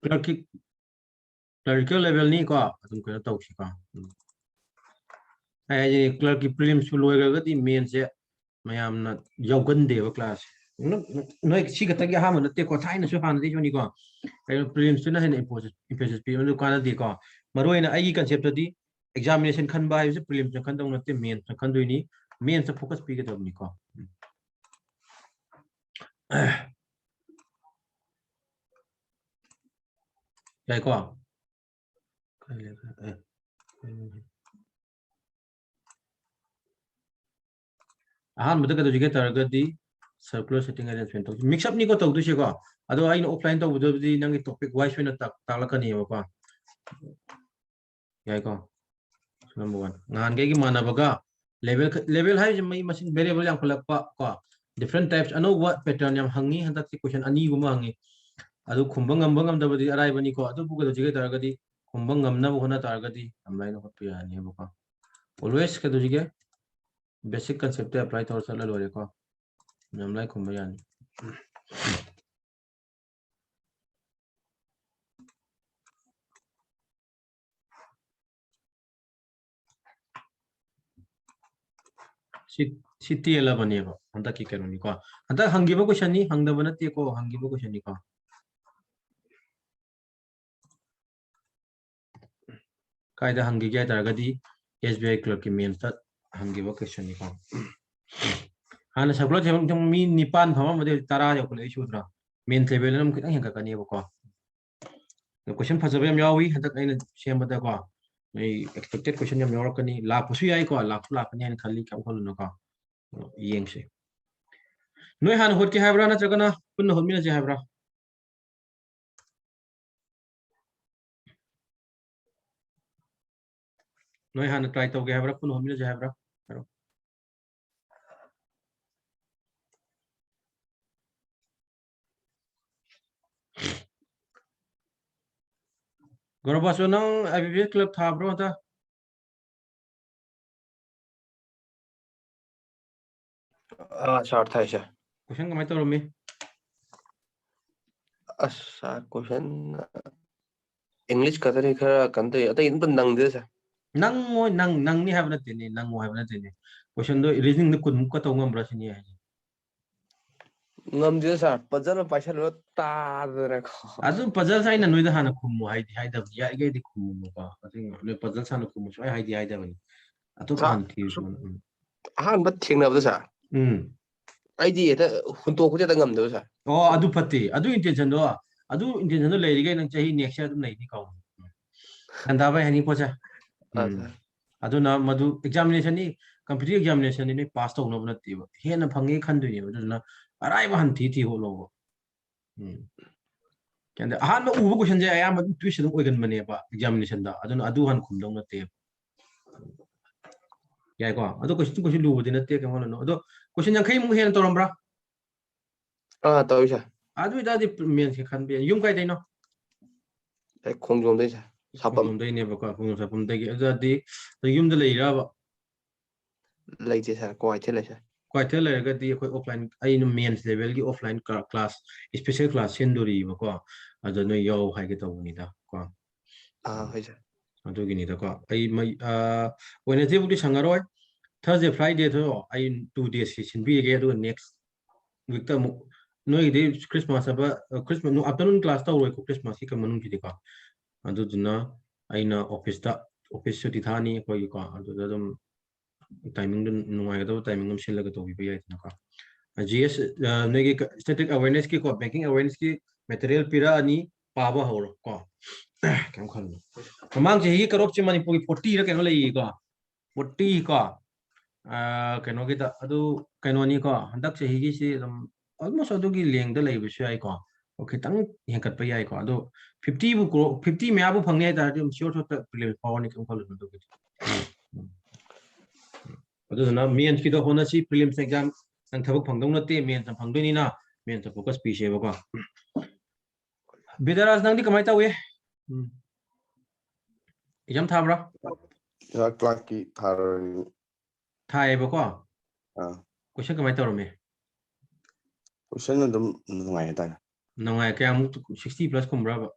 clerical level ni ko adum ko taw si ko ai clerk ki prelims loy ga di main se mayam na yaugan de ba class no si ga tagi ha man te ko thai na su han di ni ko ai prelims na hen emphasis pi no kana di ko maroi na ai concept di examination khan ba ai prelims khan dong na te main khan do ni main se focus pi ga dab ni ko dai ko ahan mata ka do jige tar ga di circular setting arrangement to mix up ni ko to du si ko ado ai offline to bu di nang topic wise na tak la ka ni ko yai ko number 1 ngan ge gi mana baga level hai mai machine variable yang kholak pa ko different types ano what pattern yang hangi handak si question ani gu ma hangi adu khumbang ngam da badi arai bani ko adu bu ga jige tar ga di khumbang ngam na bu na tar ga di amlai no ko pi ani bu ko always ka do jige basic concept apply tor sala lo re ko namlai khumba yani city ela bani ko hanta ki kanu ni ko hanta hangi ba question ni hangda bana te ko hangi ba question ni ko kaida hangi ga tar ga di SBI clerk ki main ta hangi ba question ni ko hana sablo jam mi nipan phama model tara ya ko le sudra main level nam kitang hanga ka ni ko question fajabe yam yawi hanta aina sem bada ko ai expected question yam yor ka ni la pusu ai ko la ni an khali kam ko no ko yeng se noi han hot ki habra na chagana kun hot mi na je habra noi han try to ge habra kun hot mi na je habra Gorobaso nang IBB club tha bro ta short thai sir question kamai to mi question English ka tari khara kan te ata in ban nang de sir nang ni habna te ni nang mo habna te ni question do reasoning ni kun ko to ngam bra sini ai ngam de sir pajal paisa lo ta de ko adu puzzle sai na noi da hana khum hai da ya ge di khum mo ka ating ne puzzle sa na khum so hai da bani atu ka han thi so han ba thing na ba sir ai di eta hun to ko ta ngam de sir oh adu patti adu intention do le ri ge nang chahi next year dum nei ni ka anda ba hani ko cha adu na madu examination ni competitive examination ni pass to no na ti ba he na phangi khan du ni adu na arai ba han thi ho lo kende ahan ma ubu question je ayam tuition oigan mane ba examination da adu adu han khum dong na te yai ko adu question lu budina te kam no adu question yang khai mu hen to rambra to sir adu da di men se khan be yum kai dai no ai khong jong de sir sapam dai ne ba ko khong sapam dai adu di yum da lei ra ba lai je sir ko ai the lai sir kwai the le ga di khoi offline ai no mains level gi offline class special class sendori ba ko adu no yo hai ke to ni da ko hai sir adu gi ni da ko ai mai Wednesday bu di sangaroi Thursday Friday to ai 2 days sin bi ge adu next week ta mu noi de Christmas aba Christmas no afternoon class ta roi ko Christmas ki ka manung ki de ka adu duna aina office suti thani ko yi ko adu da dum timing dun nuai ga timing um sila ga to bi ya na ka GS noi ki static awareness ki ko banking awareness ki material pira ani paba ho ko kam khal mamang je hi karop chi manipur ki 40 ra keno lei ko 40 ko keno ki ta adu keno ni ko handak se hi gi si almost adu gi leng da lei bi sai ko okay tang hen kat pa yai ko adu 50 bu ko 50 me abu phang ne ta dum sure to prelims power ni kam khol no do gi adu na main ki do hona si prelims exam nang thabuk phang dong na te main sam phang do ni na main sa focus pi se ba ko bidaras nang di kamai ta we exam tha bra class ki thar thai ba ko question kamai ta ro me question dum ngai ta ngai kya mu 60 plus kum bra ba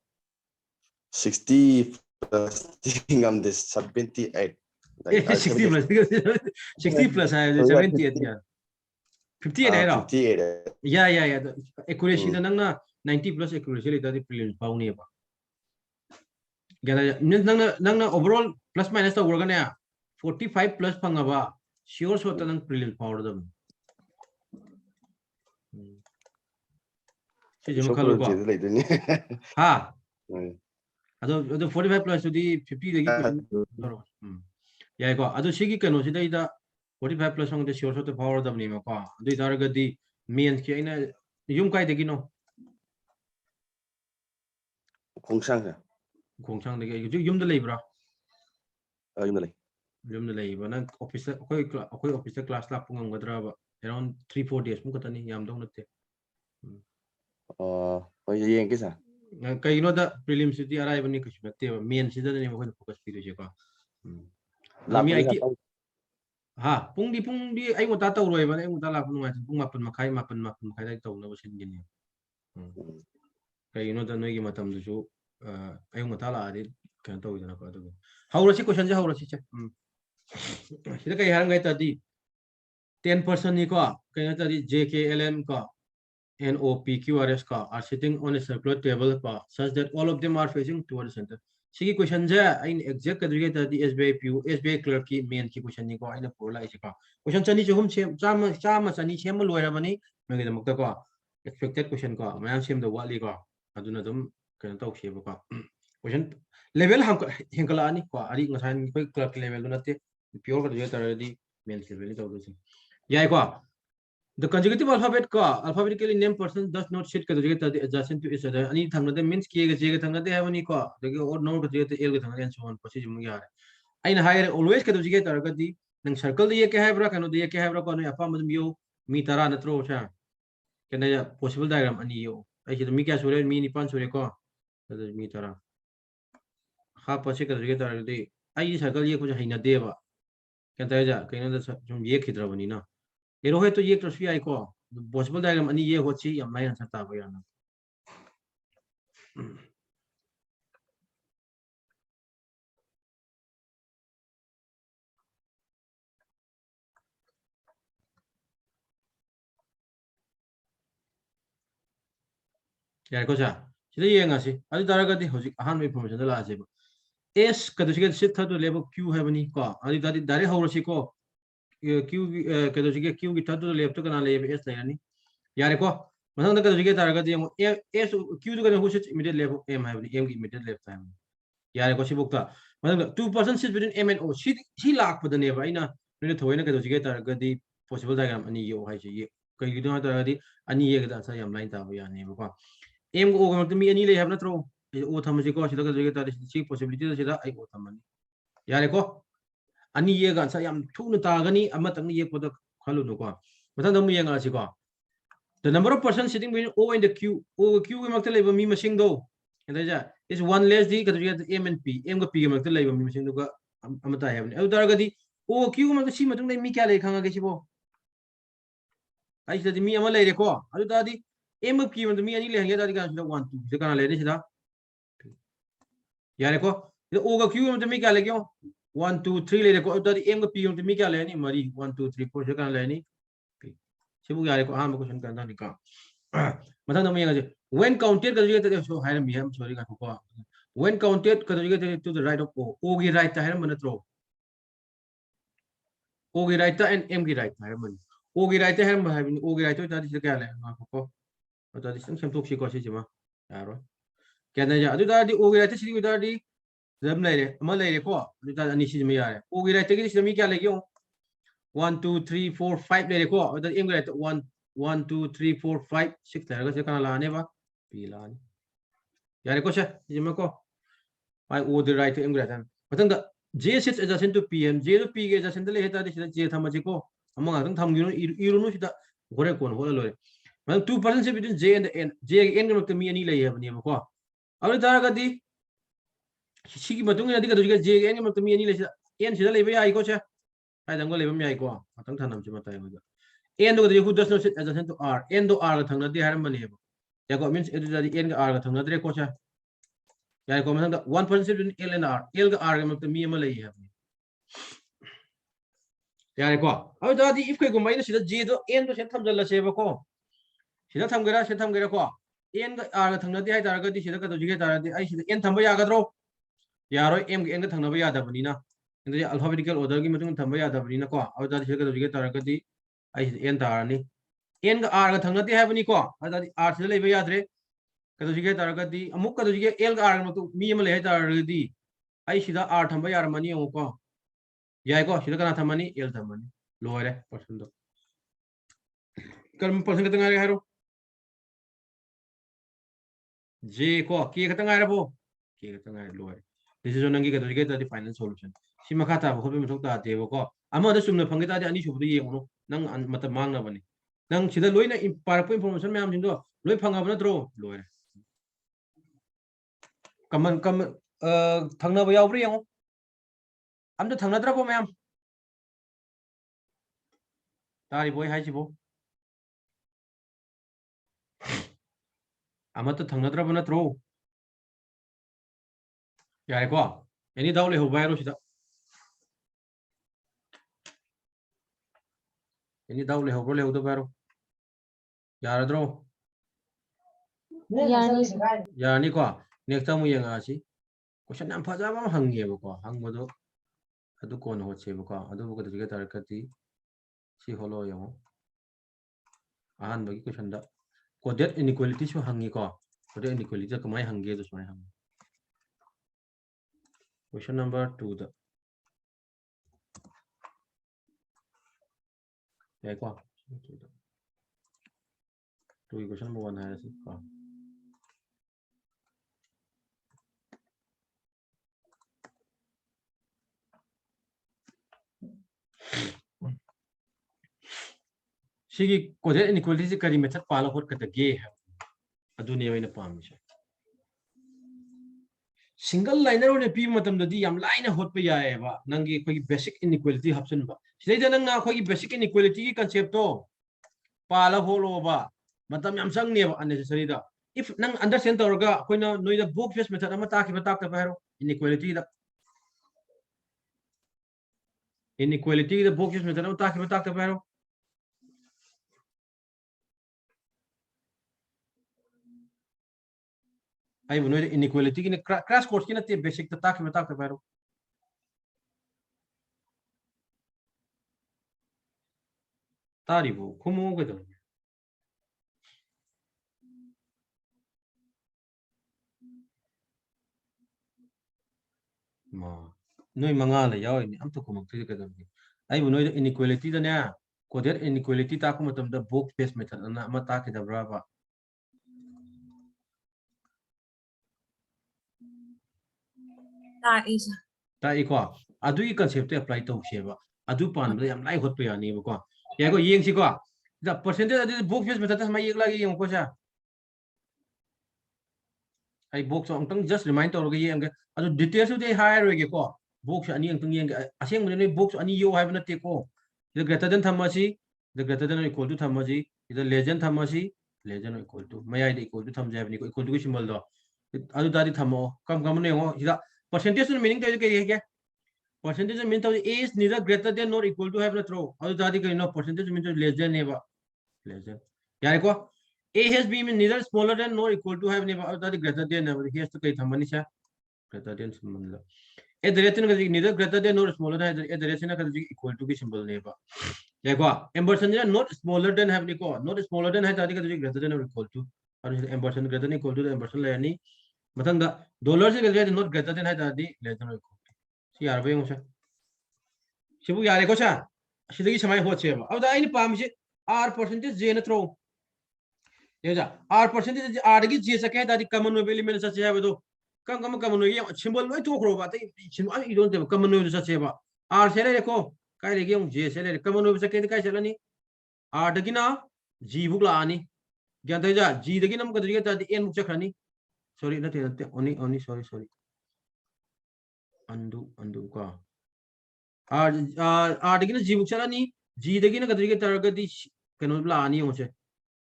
60 plus this 78. 60 plus 60 plus 78 yeah 58 है 58. yeah accuracy da nang na 90 plus accuracy le da prelims pau ne ba nang na overall plus minus ta work ne 45 plus phanga ba sure so ta nang prelims pau da se jema khalu ko ha ado 45 plus to the 50 dagi question yeah ko ado sigi kano sida ida 45 plus on the sure so the power of the ko ado idar gadi main ki aina yum kai dagi no khongchang dagi yum da leibra yum da lei ba na office koi office class la pungam gadra ba around 3-4 days mu katani yam dong natte oi yeng ke sa kai no da prelims di arrive ni kuch natte ba main sida ni mo focus pi je ko mi IT ha pung di ai mo ta taw roi ba ai mo ta la pung ma pung mapan makai dai taw na ba sin gini kai no da noi gi matam du su ai mo ta la di kan taw jana ko adu haura si question ja haura si che sida kai harang gai ta di 10% ni ko kai ta di JKLM ko NOPQRS ka are sitting on a circular table pa such that all of them are facing toward the center sigi question ja in exact kadri ta di SBI clerk ki main ki question ni ko aina purla ise ka question chani chum chama chani chem loira bani mege da mukta ko expected question ko mayam sem da wali ko aduna dum kan taw she ba question level hankala ani ko ari ngasan ko clerk level na te pure kadri ta di main level ni taw do si yai ko the conjugative alphabet ka alphabetically named person does not sit ka the adjacent to each other ani thangna de means ki ga je ga thangna de have ni ko the or no ka the el ga thangna and so on possible mu ya aina higher always ka the tar ga di nang circle de ke have ra kanu de ke have ra ko no apa madum yo mi tara na tro cha kana ya possible diagram ani yo ai ki mi kya sure mi ni pan sure ko the mi tara ha possible ka the tar ga di ai circle ye ko ja hina de ba kan ta ja kaina da jum ye khidra bani na ये रोहे तो ये trustee आई को possible diagram अनि ये होची या मैं आंसर ता बया ना यार को सा सिदा ये ngasi adi daraga di hojik ahan me information da la ase ba s ka do siga sit thadu level q hai bani ko adi dadi dare hawro si ko q ka do siga q gi thadu level to kana level s lai ni यार को मतलब का do siga daraga di s q do kana husit immediate level m hai bani m gi immediate level hai यार को सिबुक्ता मतलब 2% sit between m and o si lak padane ba ina ne thoina ka do siga daraga di possible diagram ani yo hai ji kai gi do daraga di ani ye ga sa yam line ta ba ya ne ba em go ga mi ani le have na tro o tham ji ko sida ga ta si possibility da sida ai o tham ani yare ko ani ye ga sa yam thu na ta ga ni ama tang ni ye ko da khalu no ko matha dam ye nga si ko the number of persons sitting between o and the q ga mak ta le ba mi masing do and ja is one less d ga m and p m ga p ga mak ta le ba mi masing do ga ama ta have ni au dar ga di o q ga mak si matung dai mi kya le khanga ga si bo ai sida mi ama le re ko adu da di m p में तो मी नहीं लेंगे दादी का 1 2 से कहां ले रहे सीधा यार को o का q में तो मी क्या ले क्यों 1 2 3 ले रहे को दादी m का p में तो मी क्या ले नहीं मरी 1 2 3 4 से कहां ले नहीं सिबु यार को हां क्वेश्चन करना नहीं का मतलब हम ये when counted का जगह तो हायर मी हम सॉरी का को when counted का जगह to the right of o की राइट है मन थ्रो o की राइट एंड m की राइट है मन o की राइट है o की राइट तो दादी से क्या ले को atau di sini semtuk si kosi cuma, yaro. Kena aja, aduh tadi ogi rata sini tadi, dalam lagi, amal lagi ko, aduh tadi ani si cuma ya. Ogi rata kita sini kya lagi yo? 1 2 3 4 5 lagi ko, aduh em rata 1 1 2 3 4 5 6 lagi ko sekarang lah ne ba, pilan. Yaro ko sih, cuma ko. Ai ogi rata em rata. Macam dah J sits adjacent to PM, J to P ke adjacent le heta di sini J thama jiko, amang agang tham gino irunu sida, gore kon hola lori. मतलब 2% से between j and n j n के मतलब मी नहीं ले है बनी है को अब तारा का दी सी की मतुंग नदी का तो j n के मतलब मी नहीं ले n सीधा ले बे आई को छे आई दंगो ले बे मी आई को मतंग थानम से मत आई हो n तो who does not sit adjacent to r n तो r का थंग नदी हरम बनी है या को मींस इधर दी n का r का थंग नदी को छे यार को मतलब 1% between L and R L का R का मतलब मी अमल है यार को अब दादी if कोई गुमाई ना सीधा J तो N तो सेंट थम जल्ला से बको सीधा थम गेरा को N का R का थम नदी है तारा का दी सीधा का तो जिगे तारा दी आई सीधा N थम बया का दरो यारो M का N का थम नबया याद बनी ना इंद्र अल्फाबेटिकल ऑर्डर की मतलब थम बया याद बनी ना को अब दादी सीधा का तो जिगे तारा का दी आई सीधा N तारा नहीं N का R का थम नदी है बनी को अब दादी R सीधा ले बया याद रे का तो जिगे तारा का दी अमुक का तो जिगे L का R का मतलब मी अमल है तारा का दी आई सीधा R थम बया मनी हो को यार को सीधा का थम मनी L थम मनी लोअर है पर्सन दो कर्म पर्सन कितना आ रहा है J को K कितना आ रहा है K कितना आ रहा है लोअर this is नंगी का तो जिगे तादी फाइनल सॉल्यूशन सी मखा था बहुत में मथोक ताते वो को अमा द सुमने फंगे तादी अनि सुबदो येंगनो नंग मतलब मांगना बने नंग सीधा लोइना पारक इंफॉर्मेशन मैम जिंदो लोइ फंगा बना द्रो लोअर कमन कम थंगना बयाव ब्रे येंगो अमदो थंगना द्रबो मैम तारी बोय हाय सिबो अमतो थंगना द्रबो नत्रो यार को एनी दाव ले हो बायरो सीधा एनी दाव ले हो दो बायरो यार द्रो यानी को नेक्स्ट टाइम येंगा सी क्वेश्चन नाम फजा बा हंगेबो को हंगबदो अदु कोन होचेबो को अदु बको दिगे तारकती सी होलो यमो आहान बगी क्वेश्चन दा कोडेड इनइक्वालिटी सु हंगी को कोडेड इनइक्वालिटी कमाय हंगे तो सुनाय हंग क्वेश्चन नंबर 2 दा ये को 2 क्वेश्चन नंबर 1 है सी को सिगी कोडेड इनइक्वालिटी से करी मेथड पालो होत कतगे है अदुने वैना पामिसे सिंगल लाइनर ने पी मतम ददी याम लाइन होत पे याएबा नंगी कोई बेसिक इनइक्वालिटी ऑप्शन बा सिदै नंग ना कोई बेसिक इनइक्वालिटी की कांसेप्ट तो पाला होलोबा मतम याम संगनेबा अननेसेसरी दा इफ नंग अंडरस्टैंड तौरगा कोइना नोइदा बुक फेस मेथड अमा ताकि बताक ता बारो इनइक्वालिटी दा इनइक्वालिटी दा बुक फेस मेथड अमा ताकि बताक ता बारो आई बुनो इनइक्वालिटी की क्रैश कोर्स की नते बेसिक ता ताकि बताक ता बारो तारिबो खुमो गदो मा नोई मंगा ले याव नि अमतो खुमक थे गदो आई बुनो इनइक्वालिटी दा ने कोडेड इनइक्वालिटी ता को मतम दा बुक फेस मेथड ना अमा ताकि दा ब्राबा ता इको अदु की कांसेप्ट ते अप्लाई तो सेबा अदु पान बे याम लाई होत पे यानी बको यागो येंग सी को द परसेंटेज अदु बुक फेस मेथड मा येक लागी येंग को सा आई बुक सो अंतंग जस्ट रिमाइंड तौर गे येंग अदु डिटेल्स दे हायर गे को बुक अनि अंतंग येंग असेंग ने बुक अनि यो हाइब नते को द ग्रेटर देन थमसी the greater than equal to थमसी द लेजेंड थमसी लेजेंड इक्वल टू मयाई द इक्वल टू थम जाबनी को इक्वल टू की सिंबल दो अदु दादी थमो कम ने हो हिदा परसेंटेज मीनिंग तो के percentage means a is neither greater than nor equal to have a throw और दादी कहीं no percentage means less than नेवा less than यार को a has b means neither smaller than nor equal to have नेवा और दादी greater than NeVA he has तो कहीं थम्मनी सा greater than सिंबल ए डायरेक्शन का neither greater than nor smaller than ए direction का equal to की सिंबल नेवा यार को ampersand है not smaller than have निको not smaller than है दादी का greater than or equal to और ampersand greater than equal to ampersand ले यानी मतलब दा डॉलर से greater not greater than है दादी less than or equal सी यार भाई मुझे सिबु यारे को सा सिदगी समय होचेबा अब दा आइनि पामिसे r percentage j नत्रो येजा r percentage r दगी j सके दादी कॉमन नोबेल एलिमेंट सचे है कम कॉमन नो सिंबल लोय थोखरो बा तै सिंबल इ डोंट कॉमन नो सचे बा r से ले को काय लेगे j से ले कॉमन नो सके काय चलनी r दगी ना g बुक लानी ज्ञान तै जा g दगी नम कदरी दादी n मुक चखनी सॉरी नते ओनी सॉरी अंडू का r दगी ना g बुक चलानी g दगी ना कदरी के तरगदी कनो लानी होचे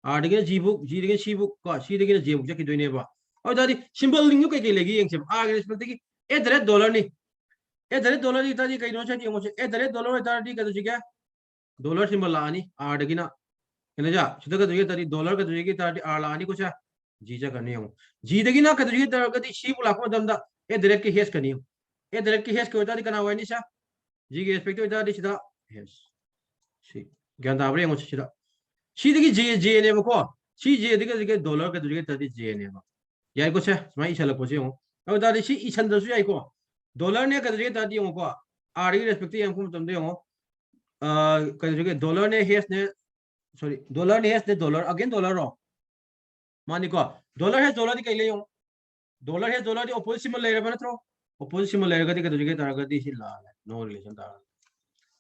r दगी ना g दगी c बुक को c दगी ना j बुक चकी दोइने बा और दादी सिंबल लिंक कई कई लेगी यंग से आगे रिस्पेक्ट की $$ नहीं $$ नहीं दादी कई नोचे नहीं मुझे $$ दादी का तुझे क्या डॉलर सिंबल लानी आर दगी ना है जा सिद्ध का तुझे दादी डॉलर का तुझे की दादी आर लानी कुछ है जी जा करनी हो जी दगी ना का तुझे दादी सी बुला को दम दा की हेस करनी हो की हेस को दादी कना वानी सा जी के रिस्पेक्ट दादी सिदा हेस सी ज्ञान दाबरे मुझे सिदा सी दगी जे ने को सी जे दगी डॉलर का तुझे दादी जे ने यार कुछ है मैं इशाला कुछ हूँ और दादी सी इशन दसु यार को डॉलर ने का तुझे दादी हूँ को आर की रिस्पेक्ट ये हमको तुम दे हूँ कहीं डॉलर ने हेस ने सॉरी डॉलर ने हेस ने डॉलर अगेन डॉलर रो मानी को डॉलर है डॉलर कहीं ले डॉलर है डॉलर ऑपोजिट सिंबल ले रहा नत्रो ऑपोजिट सिंबल ले रहा तुझे तारगदी सी लाल है नो रिलेशन तार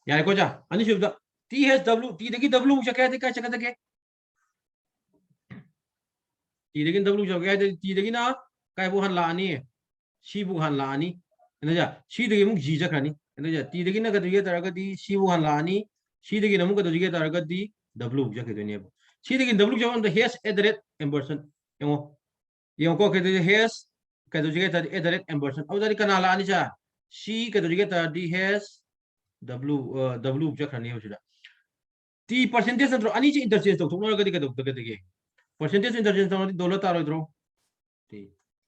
यार को जा अनि शुभ टी हेस डब्ल्यू टी देखी डब्ल्यू मुझे क्या देखा चक्कर तक टी देखी डब्ल्यू जो क्या टी देखी ना काय वो हन लानी है सी वो हन लानी है ना जा सी देखी मुझे जी जखरानी है ना जा टी देखी ना तुझे तारगदी सी वो हन लानी सी देखी ना मुझे तुझे तारगदी डब्ल्यू जखे दुनिया को सी देखी डब्ल्यू जो हम the हेस एम्बर्सन yung ko ke has ke tujuh ke ampersand अब dari kana la ani cha c ke tujuh ke tadi has w ja khani ho sudah t percentage antro ani chi interchange to thumna ga dikka dikka dikka percentage interchange to dollar taro dro t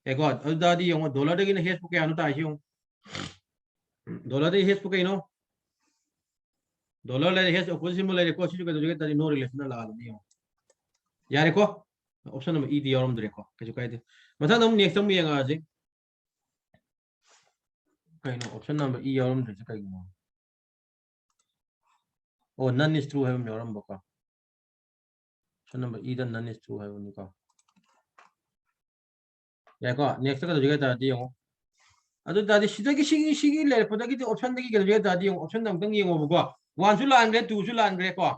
eko अब dadi yung dollar de gina has puke anu ta yung dollar de has puke no dollar le has opposite mo le ko chi ke tujuh ke tadi no relation la ni यार को option number ई दी और हम देखो कैसे कहते मतलब हम next में यंगा जी कहीं ना ऑप्शन नंबर ई और हम देखो कहीं ना ओ नन इज ट्रू है हम और हम बका option number E the none is true है उनका यार को नेक्स्ट का तो जगह दादी हो अदो दादी सीधा की सिगी ले पता की ऑप्शन दगी के जगह दादी हो ऑप्शन नंबर तंग यंगो बको 1 सु लान ग्रे 2 सु लान ग्रे को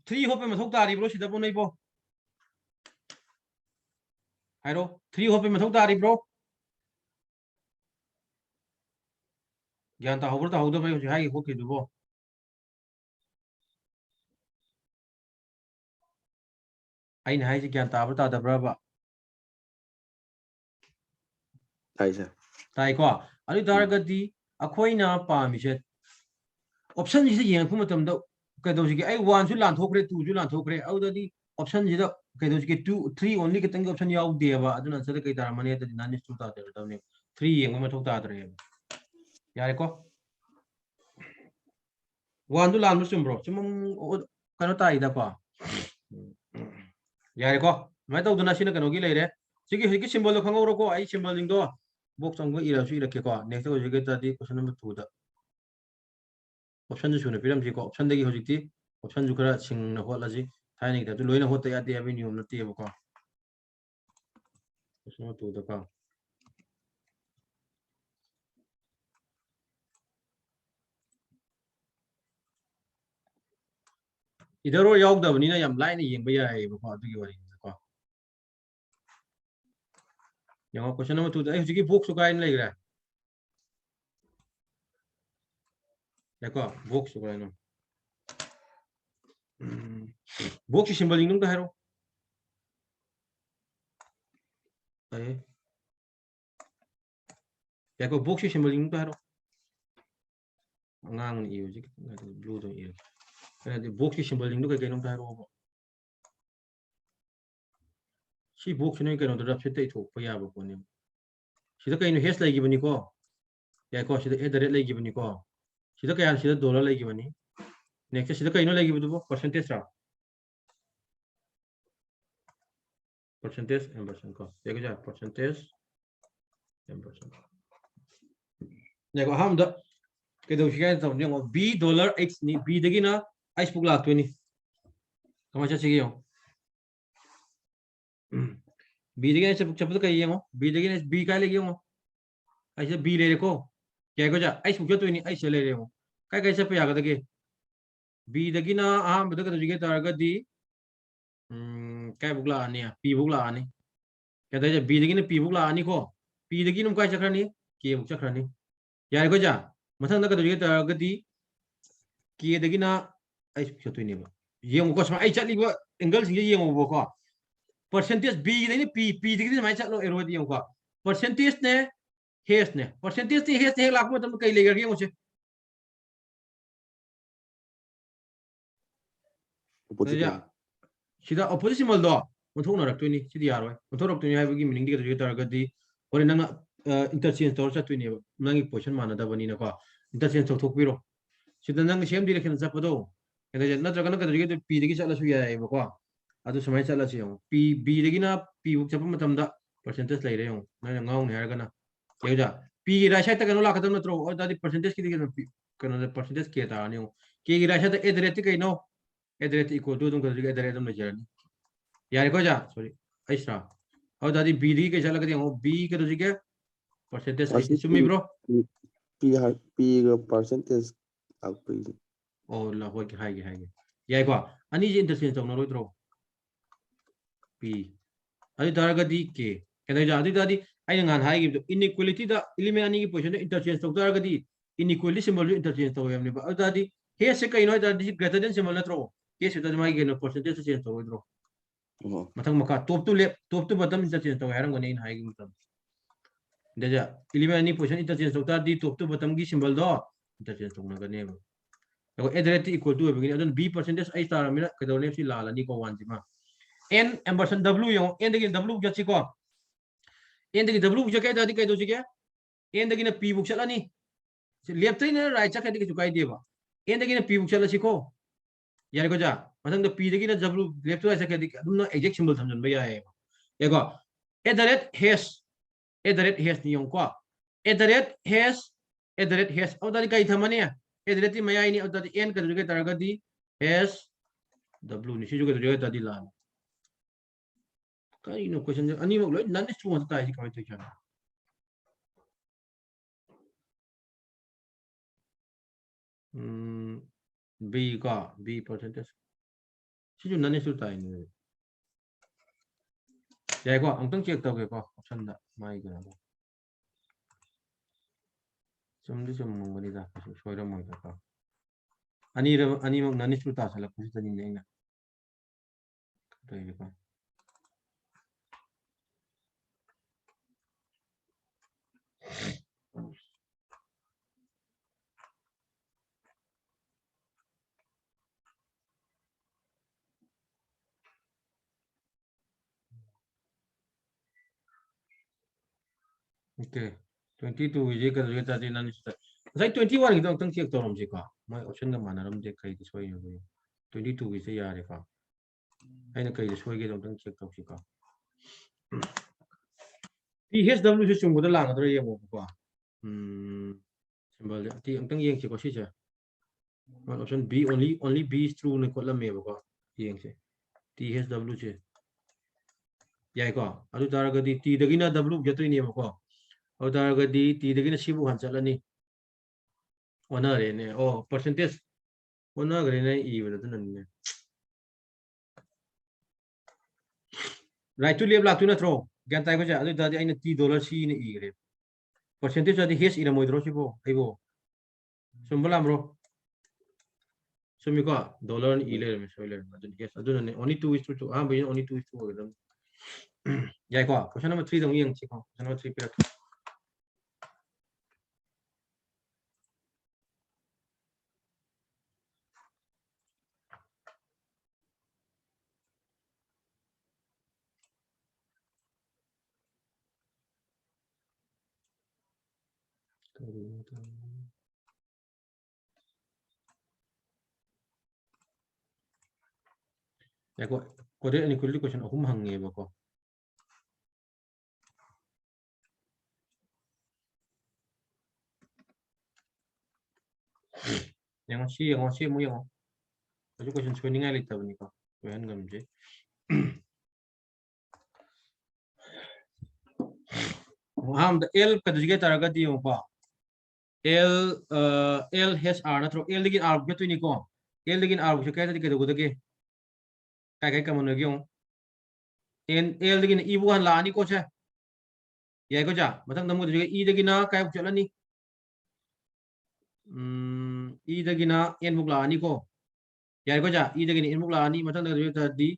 3 होपे मथोक तारी ब्रो सीधा बो नहीं बो हाइरो 3 होपे मथोक तारी ब्रो ज्ञान ता होबर ता होदो भाई हो हाई होके दुबो अइन हाई ज्ञान ताबर ता दब्राबा ताइसा ताई को अदु तारगदी अखोइना पामिसे ऑप्शन जिसे येंग फु मतम द कदो जिके आई 1 सु लान थोकरे 2 सु लान थोकरे औददी ऑप्शन जिदा कदो जिके 2 3 ओनली के तंग ऑप्शन याउ देबा अदुना सद कई तार मने त नानि स्टू ता दे तने 3 येंग म थोक ता दरे यारे को 1 दु लान मुसुम ब्रो चुम कनो ताई दा को यारे को मैं तो दुना सिन कनो की लेरे सिगी हिकी सिंबल खंगो रो को आई सिंबल लिंग दो बॉक्स संग इरा सु इरके को नेक्स्ट हो जिके तादी क्वेश्चन नंबर 2 दा ऑप्शन जो सुने पिरम जी को ऑप्शन देगी हो जिती ऑप्शन जो करा सिंग न होला जी थाई नहीं तो लोइना होता याद है नियम नती है बको क्वेश्चन नंबर 2 दा का इधर रो याव दबनी ना यम लाइन येंग बया है बको अदुगी वरी को यंग क्वेश्चन नंबर 2 दा ए जिकी बॉक्स का इन लेगरा देखो बॉक्स का इन बॉक्स सिंबल लिंग दा हेरो ए देखो बॉक्स सिंबल लिंग दा हेरो ngang ni ji blue to i the box symbol ning do kai no ta ro bo si box ne kai no da fit tai thok pa ya ba ko ni si da kai no hash lai gi bani ko ya ko si da address lai gi bani ko si da kai si da dollar lai gi bani next si da kai no lai gi bu percentage ra percentage ampersand ko देखो जा percentage ampersand देखो हम the के दो शिकायत तो नहीं b $x नहीं b देखी ना ice पुक लाख तो नहीं कमाचा चाहिए हो b देखी ना चप्पल का ये हो b देखी ना b का ले गया हो ऐसे b ले रखो क्या को जा ice पुक तो नहीं ice ले रहे हो क्या कैसे पे आगे तक b देखी ना हाँ बता कर तुझे तार का दी क्या पुक ला आने p पुक ला आने क्या था जब b देखी ना p पुक ला आने को p देखी ना क्या चक्र नहीं k पुक चक्र नहीं यार को जा मथंग का तुझे तारगदी की दगिना आई छतुनी बा येंगो को समा आई चली बा एंगल सिंगे येंगो बो को percentage b ni p digi mai chat lo ero di ko percentage ne hes ne percentage ni hes ne lak mo tam kai le gar ge mo che opposite ya sida opposite mal do mo thong na rak tu ni sidi yaro mo thong rak tu ni hai gi meaning di ga tar ga di ore nang interchange tor chat tu ni nang gi position mana da bani na ko interchange tok thok biro sida nang same direction chat pado kada na tra kana kada gi p digi chat la su ya ai ko adu samai chat la chi p b digi na p buk chap matam da percentage lai re yong na ngau ne har kana ye ja p gi right side ta kana la khatam na tro or da di percentage ki di kana percentage ke ta ni ke gi right side ta address ti kai no address equal to dum kada gi address dum na jarani यार को जा sorry ऐसा और दादी BD के चला करती हूँ बी के तो जी के परसेंटेज asi ऐसे सुमी ब्रो p ga percentage akpri और ला हो के हाई यार को अनि जी इंटरचेंज तो नरो इधरो बी अभी तारा का दी के कहते जा अभी दादी आई नंगान हाई की तो इनइक्वालिटी दा एलिमेंट अनि की पोजीशन इंटरचेंज तो तारा का दी इनइक्वालिटी सिंबल जो इंटरचेंज तो हमने और दादी हे से कहीं ना दादी ग्रेटर देन सिंबल ना थ्रो के से दादी माई के नो परसेंटेज चेंज तो इधरो मतलब मका टॉप टू बटन इंटरचेंज तो यार गने इन हाई की मतलब Deja, element any position interchange to di top to bottom gi symbol do interchange to na gane ba. Ko address equal to begini adon b percentage I star amina ka do ne si la ni ko 1 ma. N ampersand w yo n de w ja chi ko. N de w ja ka da di ka do chi ke. N de na p buk chala ni. Left train na right cha ka di ka de ba. N de na p buk chala chi ko. Yar ko ja. Masang da p de na w left to right cha ka di adum na exact symbol samjan ba ya. Ya ko address has @has ni yung ko @has au dali kai thamani @ti maya ni au dali n ka duge taraga di has w ni sijuga duge tadi la kai no question ani mo loi nan chu ta ji kai to cha b ka b percentage siju nan chu ta ni ya ko ang tang check to ke ko option da mai ga 좀도 좀 뭔가리다 소이라 뭐다 아니 뭐 나니 수다 살아 부스더니 내나 그래 이거 오케이 22 이제 그게 다지 나니 수다 사이 21 이동 등 체크 돌음지 거 뭐 옵션가 많아름제 kai 소이 요 22 이제 야래 거 아니 kai 소이게 좀 체크 돕지 거 PSW 주 중고들 나가더라 얘 뭐고 심벌 티 응당 이행시 거 시죠 옵션 B only B is true 네 콜라 메고 이행시 TSW 제 야이거 아주 다르거디 T得기나 W get더니 뭐고 어다르거디 T得기나 시부 한 잘라니 원하래네 percentage 원하그래네 이거는 right to left ला तू ना throw ज्ञान ताई को जा अदु दादी आइने $3 सी ने ई रे परसेंटेज दादी हेस इरा मोइद्रो सिबो आइबो सुम्बला ब्रो सुमिको डॉलर ई ले में सोइले अदु हेस अदु ने only 2:2 हां भाई only 2:2 एकदम याई को क्वेश्चन नंबर 3 दंग यंग चिको क्वेश्चन नंबर 3 पे याई को कोदे इनइक्वालिटी क्वेश्चन अहुम हंगे बको yang si mo yang ajo question so ninga lita bani ko yan gamje ham the l ka dujge taraga di yo ba l has r na thro l digin r ge tu ni ko l digin r bu ka ta ke do ge kai ka mon ge yo n l digin i bu han la ni ko che ye ko ja matang dam ko dujge i digin na kai bu chala ni i digin na n bu la ni ko ye ko ja i digin n bu la ni matang da dujge ta di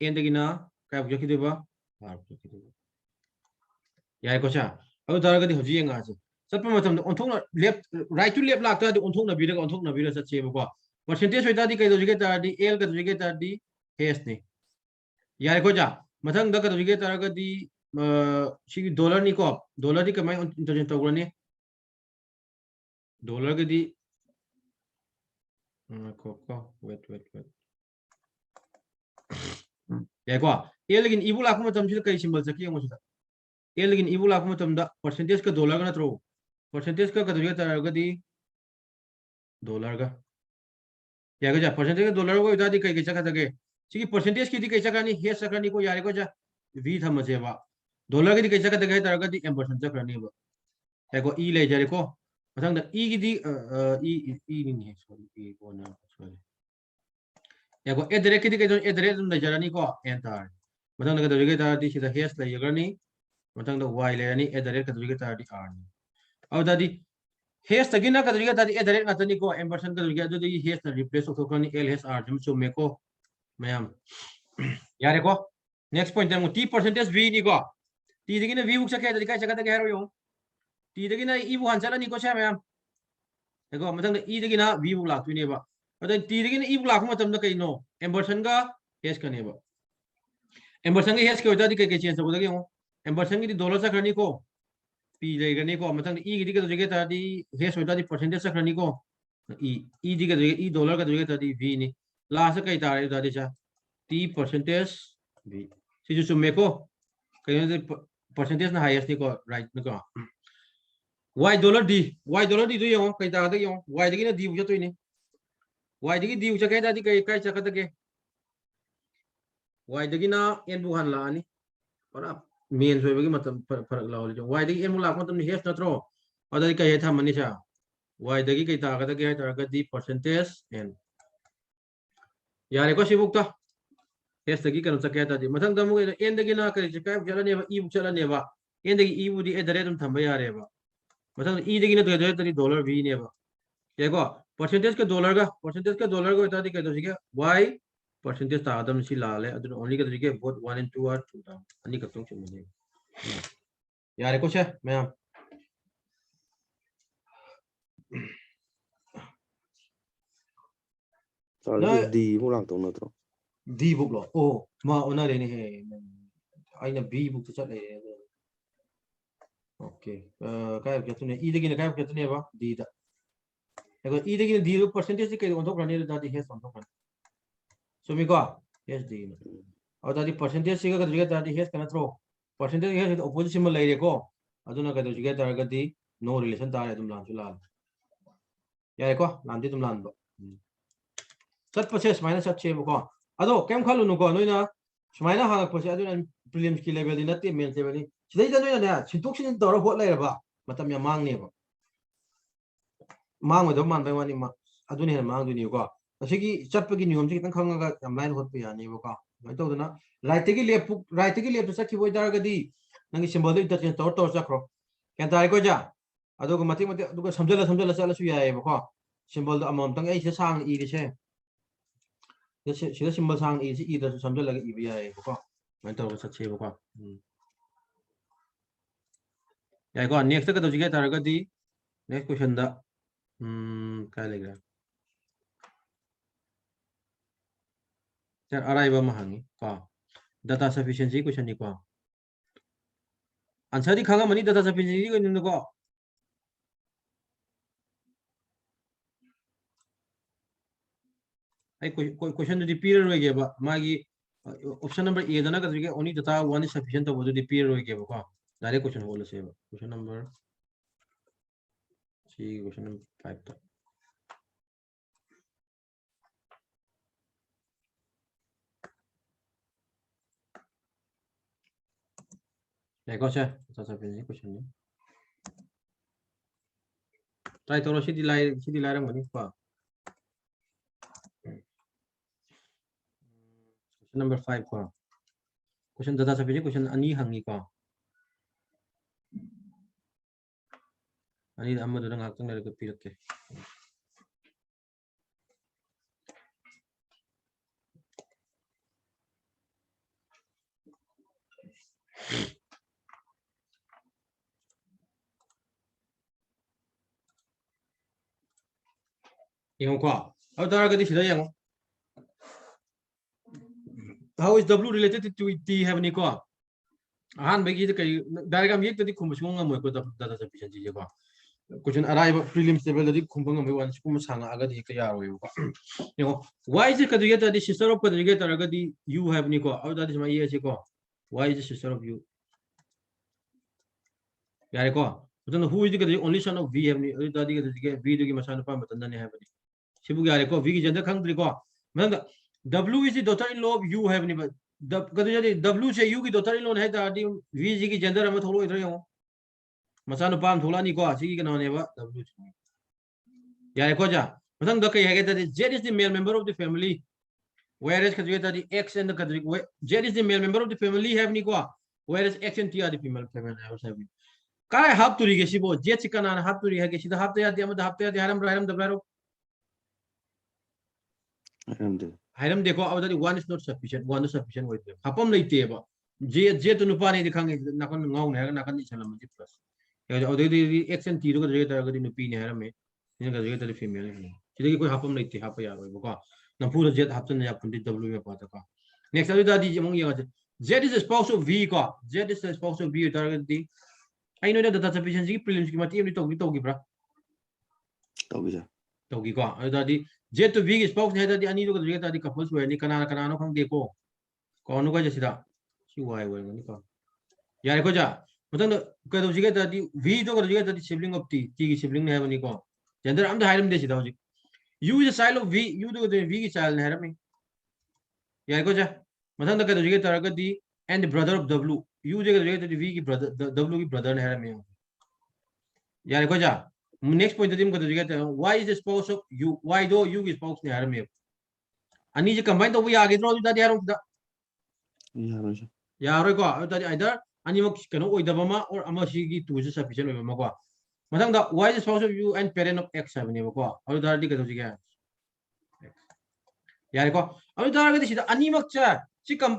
n digin na काय बुझे किदेबा r बुझे किदेबा याय को चा अदु तारगदी होजी यंगा से चप्पा मतम ओंथोंना लेफ्ट राइट टू लेफ्ट लाक्ता दि ओंथोंना बिरा सचे बको परसेंटेज होइता दि कई दोजिगे तारदी l का दोजिगे तारदी h ने याय को जा मथंग द का दोजिगे तारगदी सी डॉलर नि को डॉलर दि कमाय इंटरचेंज तौरनी डॉलर गदी को वेट याय को l गिन इबु लाख मतम से कई सिंबल सकी यंगो से l गिन इबु लाख मतम दा परसेंटेज का डॉलर का नत्रो परसेंटेज का दोजिगे तारगदी डॉलर का या गजा परसेंटेज का डॉलर को इदादी कई चका तके सिगी परसेंटेज की दी कई चका नि हे सकनी को यारे को जा v थमसे बा डॉलर की दी कई चका तके तारगदी एम्परसेंट चक्रनी बा या को e ले जारे को मथंग द e की दी e नि सॉरी e को ना सॉरी या को एड्रेस की दी कई एड्रेस दम ले जारानी को एंटर मथंग द दोजिगे तारदी सिदा हेस ले यगरनी मथंग द y ले यानी एड्रेस का दोजिगे तारदी r नि अब दादी हेस तगिना का दोजिगे तारदी एड्रेस नातनी को एम्परसेंट का दोजिगे दो दी हेस रिप्लेस हो करनी l हेस r जम चुमे को मैम यारे को नेक्स्ट पॉइंट तम t परसेंटेज v नि को t दगिना v बुक सके ददिका जगह तक हेरो यो t दगिना e बु हान चला नि को छे मैम देखो मथंग द e दगिना v बुक लाक्तुनी बा अद t दगिना e बुक लाख मतम द कइनो एम्परसेंट का हेस कने बा एम्परसेंट के हेस के होता दी के चेंज हो दगे हो एम्परसेंट की डॉलर सकरनी को p लेगरनी को मथंग e की दी के दोजिगे तादी हेस होता दी परसेंटेज सकरनी को e दी के दोजिगे e डॉलर का दोजिगे तादी v नि लास्ट कई तारे तादी चा t परसेंटेज v सिजु सुमे को कहीं परसेंटेज ना हाईएस्ट को राइट न को y डॉलर d तो यो कई तादा यो y दगी ना d बुझ तो इने y दगी d बुझ कई तादी कई कई चका तके y दगी ना n बु हान लानी और अब मेन सोय बगी मतलब फरक लावल जो y दगी n बु लाख मतलब हेस नत्रो अदई कई था मनी चा y दगी कई तागा तके है तागा d परसेंटेज n यारे को सिबुक्ता हेस दगी कन सके तादी मथंग दमु n दगी ना करी चका चलने बा e बु चलने बा n दगी e बु दी एड्रेस दम थंबा यारे बा मथंग e दगी ना तो तरी डॉलर v ने बा देखो परसेंटेज के डॉलर को इतादी के दोसिके y परसेंटेज तादम सी लाल है अदुन ओनली के दोसिके बोथ 1 एंड 2 आर 2 डाउन अनि कतों से मिले यारे को छे मैम तारगदी d मु लाख तो नत्रो d बुक लो ओ मा ओना रेने है आइना b बुक तो चले ओके काय के तुने e दगी ना काय के तुने बा d दा देखो e दगी ना d परसेंटेज के ओन तो करने दादी हेस ओन तो कर सुमी को हेस d और दादी परसेंटेज सिगा का दोजिगे तादी हेस कना थ्रो परसेंटेज हेस ऑपोजिट सिंबल ले रे को अदुना का दोजिगे तारगदी नो रिलेशन तारे तुम लान सुलाल यारे को लांदी तुम लान दो सत पचे माइनस सत छे को अदो केम खालु नु को नोइना सुमाइना हालक पचे अदुना प्रीलिम्स की लेवल दी नते मेन लेवल दी सिदै द नोइना ने सिंतोक सिन तौर होत लेरबा मतम या मांग ने बा मांग दो मान बाय वानी मा अदुने हे मांग दुनी को असिगी चटपगी नियम से कितन खंगा यम लाइन होत पे यानी को मै तो दना राइट की लेफ्ट सकी बोय दारगदी नंगी सिंबल दो इंटरचेंज तौर तौर चक्रो केन ताय को जा अदुग मति मति अदुग समझला चलसु याय बको सिंबल दो अमम तंग ए से सांग ई से सिदा सिंबल सांग ई से ई द समझला ई बि याय बको मै तो सच्चे बको याय को नेक्स्ट का दोजिगे तारगदी नेक्स्ट क्वेश्चन दा काय लेगा यार अराइबा महंगी को डाटा सफिशिएंसी क्वेश्चन नि को answer the Khaga money data sufficiency को निन को आई क्वेश्चन दी पीरियड होगे बा मागी ऑप्शन नंबर ए दना का ओनली डाटा 1 इज सफिशिएंट तो वो दी पीरियड होगे बा को डायरेक्ट क्वेश्चन होल से बा question number C question number 5 तो देखो से डाटा सफिशिएंसी क्वेश्चन नि ट्राई तो सीधी लाइन मनी को क्वेश्चन नंबर 5 को क्वेश्चन डाटा सफिशिएंसी क्वेश्चन अनि हंगी को अनि अमदु नंग हाक्तंग ले पिरके Yang ko au tara ga di sida yang how is W related to T have ni ko han bagi de kai diagram yek tadi khum sung ngam ko data sufficiency je ko question arrive prelims level di khum ngam wan kum sanga aga di ka yaro yo ko you why is it conjugated the sister of conjugated aga di you have ni ko au that is my yes ko why is the sister of you yare ko then who is the only son of V have ni that di V di masana pa matan ne have ni sibu yare ko V ki gender khang tri ko man W is the daughter-in-law of U have ni W से U की daughter-in-law है ताकि V जी की gender हमें थोड़ा इधर यो मसानो palm थोड़ा नहीं को आसी की कहना है बा W यार को जा मतलब दो कहीं है कि Z is the male member of the family whereas कहीं ताकि X and कहीं Z is the male member of the family have नहीं को whereas X and T are the female members have का है हाफ तुरी के सिबो Z चिकन आना हाफ तुरी है कि सीधा हाफ तो याद दिया मतलब हाफ तो याद हरम दबरारो Hiram देखो अब तक one is not sufficient one is sufficient way दे हापम नहीं थे बा जे तो नुपा नहीं दिखांगे नाकन गाँव ने नाकन नहीं चला मुझे प्लस यार और दे X and T को जगह तरह का नुपी ने हरम में इनका जगह तरह फीमेल है सीधे की कोई हापम नहीं थे हाप यार वो का ना पूरा Z हाप तो नहीं आप पंडित W में पाता का नेक्स्ट अभी दादी जी मंगी आगे Z is the spouse of V का Z is the spouse of V तरह का दी आई नो data sufficiency की prelims की मत ये नहीं तो की ब्रा तोगी को अदादी जे तो वी स्पोक्स है दादी अनी लोग जगह दादी कपल्स हुए नहीं कना नो खंग देखो कौन को जैसे दा सी वाई हुए नहीं को यार को जा मतलब कदो जगह दादी वी तो कर जगह दादी सिबलिंग ऑफ टी की सिबलिंग ने है बनी को जेंडर हम हाइरम दे सीधा हो G U is a child of V U तो वी की चाइल्ड है रमी यार को जा मतलब कदो जगह तरह का दी and brother of W U जगह दादी वी की ब्रदर डब्ल्यू की ब्रदर ने है रमी यार को जा next point dim ko jigate why is the spouse of you why do you is spouse ne harame ani je combine to ya ge dro da ya ro da ya ro ko da either ani mo kano oi da ma or ama si gi tu je sufficient oi ma ko matang da why is the spouse of you and parent of x have ne ko au da di ka to jige ya ko au da ga di si da ani mak cha si kam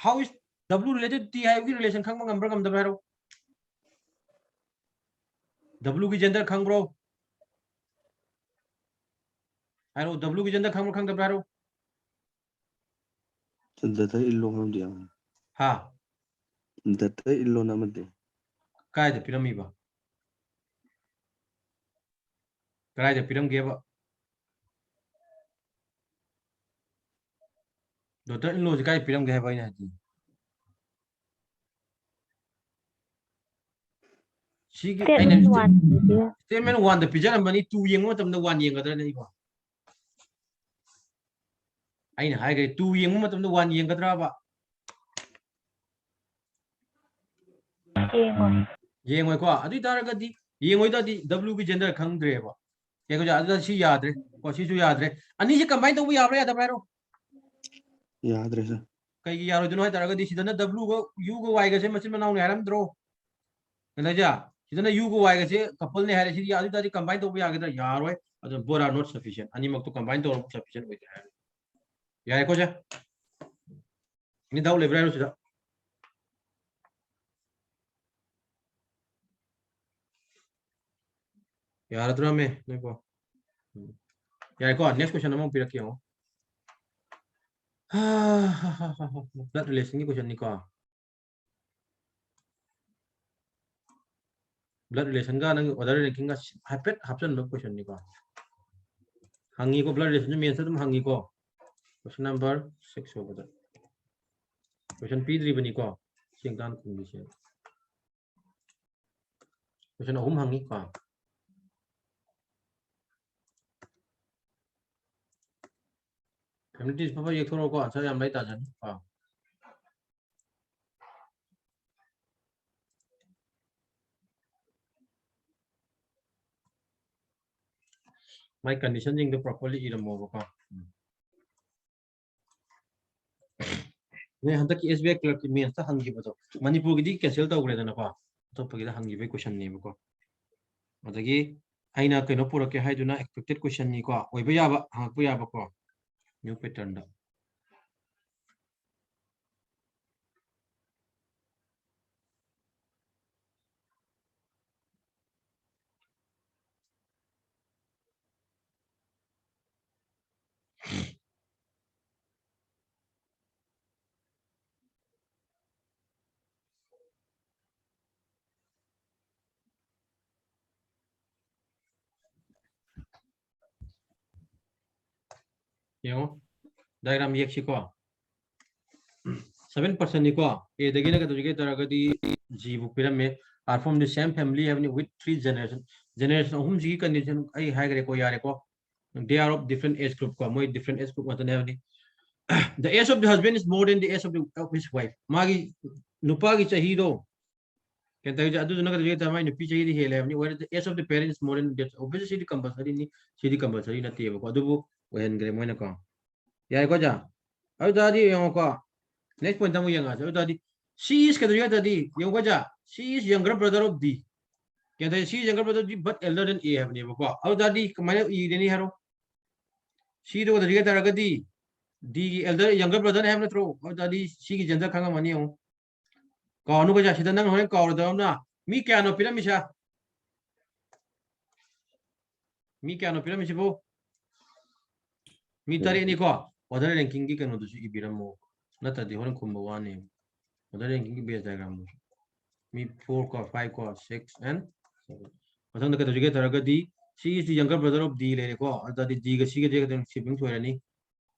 how is w related to have relation khang ma ngam bra ngam da ro W की gender खंग bro आरो W की gender खंग दब रो data illo ham dia हा data illo namade काय दे पिरमी बा काय दे पिरम के बा डॉक्टर इन लो काय पिरम के है भाई ना जी सी की statement 1 the pigeon money 2 Young मतम द 1 येंग गदर नहीं बा आइन हाय गए 2 येंग मतम द 1 येंग गदरा बा येंग को अदि तार गदि येंग द W की जेंडर खंग द्रे बा ये को जा अद सी याद रे को सी सु याद रे अनि से कंबाइन तो या रे दा रो yaad resa कई यारो जनो है तार गदि सिदन W को U को Y के से मसिन बनाउ ने हरम द्रो नजा सिदन U को Y के से कपल ने हरे सी याद दादी कंबाइन तो या गदर यार होय अद बोर आर नॉट सफिशिएंट अनि मक तो कंबाइन तो सफिशिएंट होय है यार को जा ini daw library sudah ya ada drama nih kok ya kok next question nama pilih kiau blood relation ini question ni kok blood relation का नंग other ranking का hapet hapsan lo question ni kok hangi ko blood relation में answer तुम hangi को question number 6 हो बता question P3 बनी को सिंगदान condition question hangi को communities papa ये थोड़ा को आंसर हम नहीं ताज़ा हाँ my conditioning the properly Iram होगा का ने हंतक की SBI क्लर्क की मेंस ता हंगी बतो मणिपुर की दी कैंसिल ता उगरे दना को तो पगी दा हंगी बे क्वेश्चन ने को अदगी आइना कनो पुरके हाइदुना एक्सपेक्टेड क्वेश्चन नि को ओइबा याबा हांगपु याबा को न्यू पैटर्न दा Yang diagram yek siko 7% ni ko a dagi na kadu ge taragadi g bu pyramid are from the same family having with 3 generation hum ji condition ai high gre ko yare ko they are of different age group ko moi different age group matan having the age of the husband is more than the age of his wife magi nupa gi chahi do can tell you adu na kadu ge tamai nupi chahi di hele having where the age of the parents more than that obviously the compulsory ni city compulsory na te ko adu bu when gre moi na ko yare ko ja adu dadi yang ko next point tamu yang aja tadi she is kadu ya tadi yang baca she is younger brother of D kaya tadi she is younger brother of D but elder than A have ni apa atau tadi kemana I ini haro she itu tadi kata raga D elder younger brother have na throw atau tadi she ki gender kanga mani yang kau nu baca kita nang orang kau dalam na mi kya no pila misha mi kya no pila misha po mi tadi ini kau order ranking ki kanu tu si ibiram mo na tadi orang kumbawa ni order ranking ki base diagram mo me 4 ko 5 ko 6 and 7 matang da kaduge taraga di she is the younger brother of D le ko ada di D ga C ga je ga shipping choirani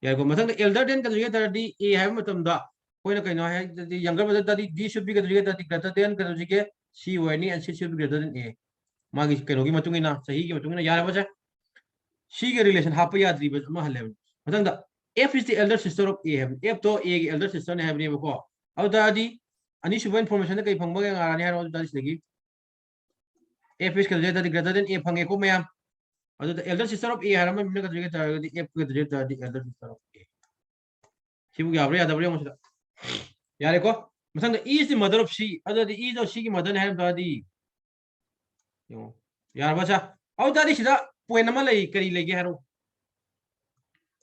ya ko matang da elder than kaduge tar di A have matam da koina kaino hai the younger brother da di D should be kaduge da di greater than kaduge C wani and C should be greater than A magi kaino gi matungina sahi gi matungina yara bacha C ga relation hapa ya dri ba ma hale matang da F is the elder sister of A have F to A gi elder sister ne have ni ko ada di ani suba information kai phangba ga ngara ni haro da sigi F is kaduge da di greater than A phange ko mayam adu the elder sister of A harama minna kaduge ta di F kaduge ta di elder sister of A sibu ga abri adabri mo sida yare ko masang da E is the mother of C adu the E is C ki mother ne haram da di yo yar bacha au da di sida point nama lai kari lege haro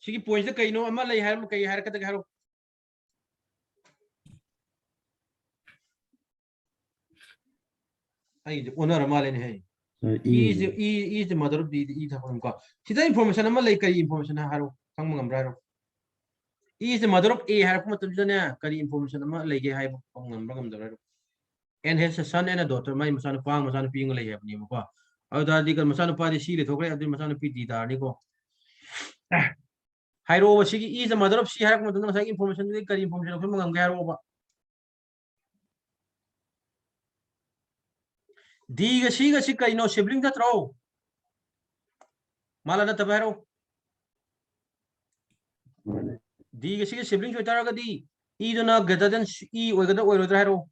sigi point da kai no ama lai haram kai har ka da haro ai honor ama le ne hai E is the mother of the E thapam ko sida information ama lai kari information haro kang mangam ra ro E is the mother of A har ko matum jana kari information ama lai ge hai kang mangam ra ngam da ro and has a son and a daughter mai masana pang masana ping lai hai ni ko au da di kan masana pa di si le thokre adu masana pi di da ni ko hairo sigi E is the mother of C har ko matum masana information de kari information ko mangam ga ro ba D ga C kai no sibling da tro mala na tabaro D ga C sibling jo tara ga di E do na greater than E oi ga da oi ro da haro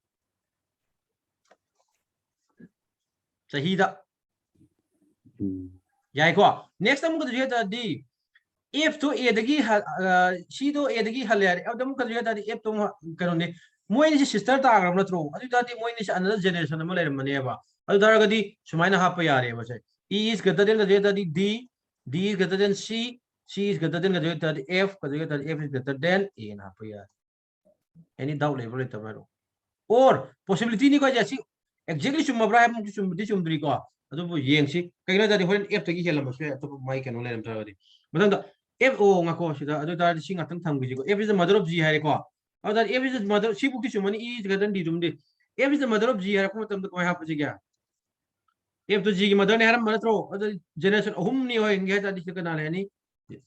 sahi da yai ko next time ko da jeta di if to A dagi C do A dagi hal yare adam ko jeta di if to kano ne moi ni sister ta agram na tro adu da di moi ni another generation ma le mane ba adu da ga di sumaina ha pa yare ba sai E is greater than ga jeta di D is greater than C is greater than ga jeta di F ga jeta di F is greater than A na pa yare any doubt level ta ba or possibility ni ko jasi exactly sum abra ham sum dri ko adu bu yeng si kai na da di horen F ta gi helam ba sai to mai kan le ram ta di madan da F o nga ko sida adu da di singa tang thang bi ko F is the mother of G hai ko adu da F is the mother si bu ki sum ni E is greater than D dum de F is the mother of G hai ko tam ko ha pa ji gya F to G ki mother ne haram mana tro adu generation hum ni ho nge da di ka na le ni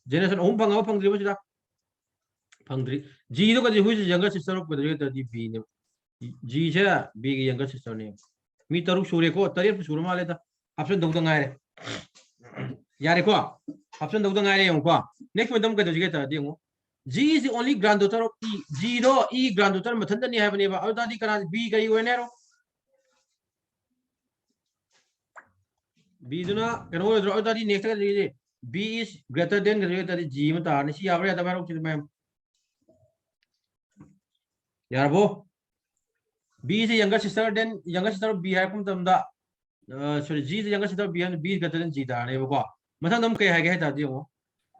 generation hum phang phang dri ba sida phang dri G do ka ji hu younger sister of ka di B ne G છે B की younger sister ने मी तरुक सूर्य को तरियप सूर्य माले था option दो दंगाए रे यार को option दो दंगाए रे को नेक्स्ट में दम के दोगे ता दियो G is the only granddaughter of E G do E granddaughter मथन नहीं है बने बा और दादी करा B करी हुए ने रो B जो ना कनो और दादी नेक्स्ट का दीजिए B is greater than का दादी G में तार नहीं सी आवरे आता मैं रोक चित में यार वो B is the younger sister of B hai kum tam da sorry G is the younger sister of B and B is greater than G da ne ba mathang dam kai hai ta di mo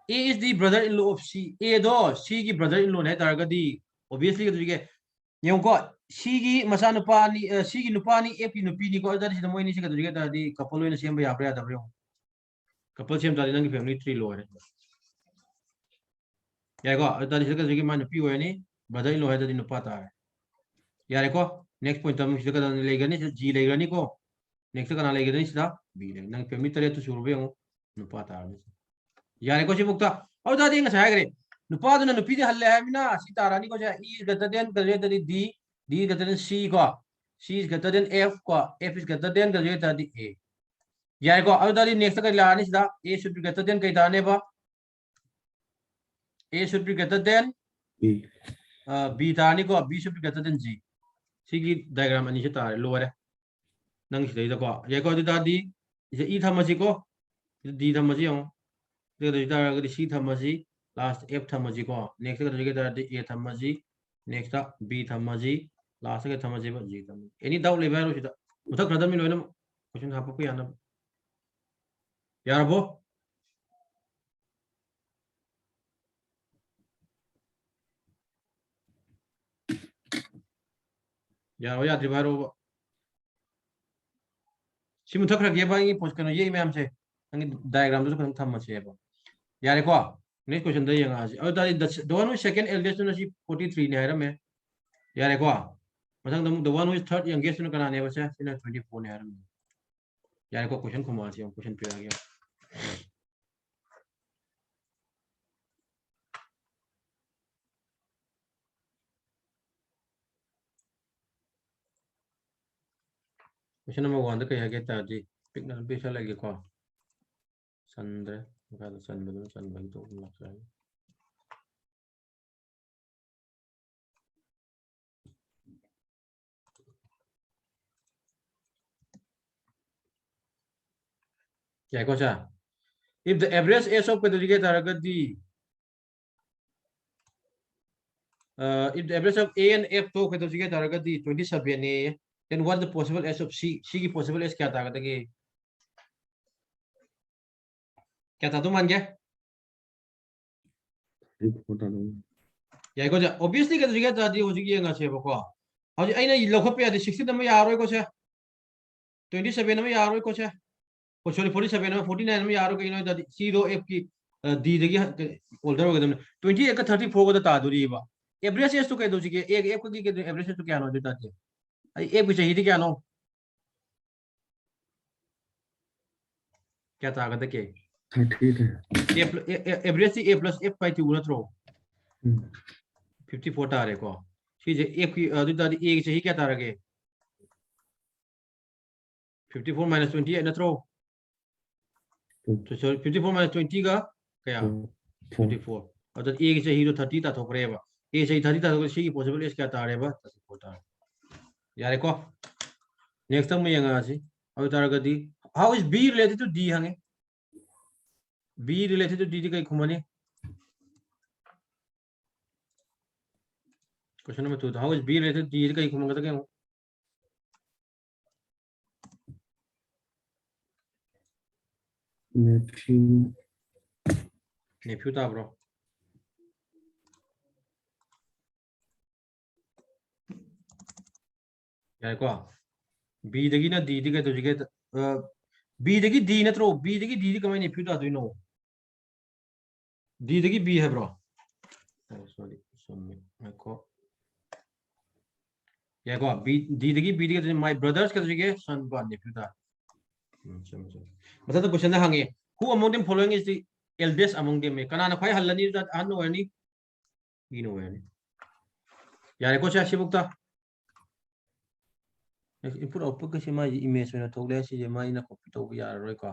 A is the brother in law of C A do C ki brother in law ne tar ga di obviously ga ge yong ko C ki masa nupa ni C ki nupa ni F ki nupi ni ko da si mo ni si ga ga ta di couple ne sem ba ya pra da bro couple sem da nang family tree law ne ya ko da di si ga ma nupi ho ni brother in law hai da di nupa ta hai यार को next point हम इसका लेगा नहीं G लेगा नहीं को next का ना लेगा नहीं सीधा B लेगा नंग फैमिली तरह तो शुरू में हूँ नुपा तार में यार को सी मुक्ता और दादी इंग सहाय करे नुपा दुना नुपी दे हल्ले है बिना सी तारानी को जा ई गटर देन गरे तरी डी गटर देन सी को सी इज गटर देन एफ को एफ इज गटर देन गरे तरी ए यार को और दादी नेक्स्ट का लानी सिदा A should be greater than कई दाने बा A should be greater than B. B तानी को B should be greater than G सिगी डायग्राम अनि से तारे लोरे नंग सिदा को यार को दादी इसे ई थमसी को डी थमसी हो 그 다음에 C 탐마지 라스트 F 탐마지고 넥스트 그 저기 A 탐마지 넥스트 B 탐마지 라스트 그 탐마지 봐 G 탐 애니 다운 레벨로 시다 무슨 그러다 미 너는 무슨 하고 야나 야라보 야 드바로 시문 더 그렇게 예방이 보스케는 예 매암세 아니 다이그램도 그런 탐마지 해봐 यार को नेक्स्ट क्वेश्चन दे यंगा जी और दादी the one who second eldest नो सी 43 ने हरम है यार को मथंग the one who third youngest नो कना ने बसे सिना 24 ने हरम यार को क्वेश्चन कुमा जी क्वेश्चन पे आ गया क्वेश्चन नंबर 1 द कह गया जी पिक न पे चला गया को संद्र का सन बदल सन भाई तो लग रहा है क्या है कोचा if the average age of pedagogicate taragadi if the average of A and F to pedagogicate taragadi 27 ne then what the possible age of C की possible age क्या था कि क्या था तुम मान गया या को obviously के pedagogicate taradi हो जी ये ngase बको अब अइना लखप पे 60 नंबर यारो को से 27 नंबर यारो को से sorry 47 में 49 में यारो कहीं ना सी दो एफ की डी देगी ओल्डर हो गए 28 का 34 को ता दूरी बा एवरेज एज तो कह दो जी एक एफ की एवरेज तो क्या नो देता है आई एफ की चाहिए क्या नो क्या ताकत के 38 है एवरेज ए प्लस एफ पाई थी थ्रो 54 तारे को ठीक है एफ की देता है ए चाहिए क्या तारा के 54 माइनस 28 ना थ्रो तो 54 माइनस 20 का क्या 24 और जब ए से हीरो 30 ता थोकरेबा ए से 30 ता थोक सी पॉसिबल एस क्या तारेबा 34 तार यारे को नेक्स्ट टाइम में यंगा सी अब तारगदी how is B related to D हंगे बी रिलेटेड टू डी कई खुमनी question number 2 how is B related to D कई खुमंगा तो क्या nephew ta bro यार को बी दगी ना डी दी के तो जिगे बी दगी डी ना थ्रो बी दगी डी कमाई nephew ता दोइनो डी दगी बी है ब्रो सॉरी मैं को यार को बी डी दगी बी दी के माय ब्रदर्स के तो जिगे सन बा nephew ता मतलब तो question हंगे who among them following is the eldest among them kana na khai halani that anu ani ino ani yare ko cha sibukta input output ka sima image na thole si je mai na copy to ya roi ka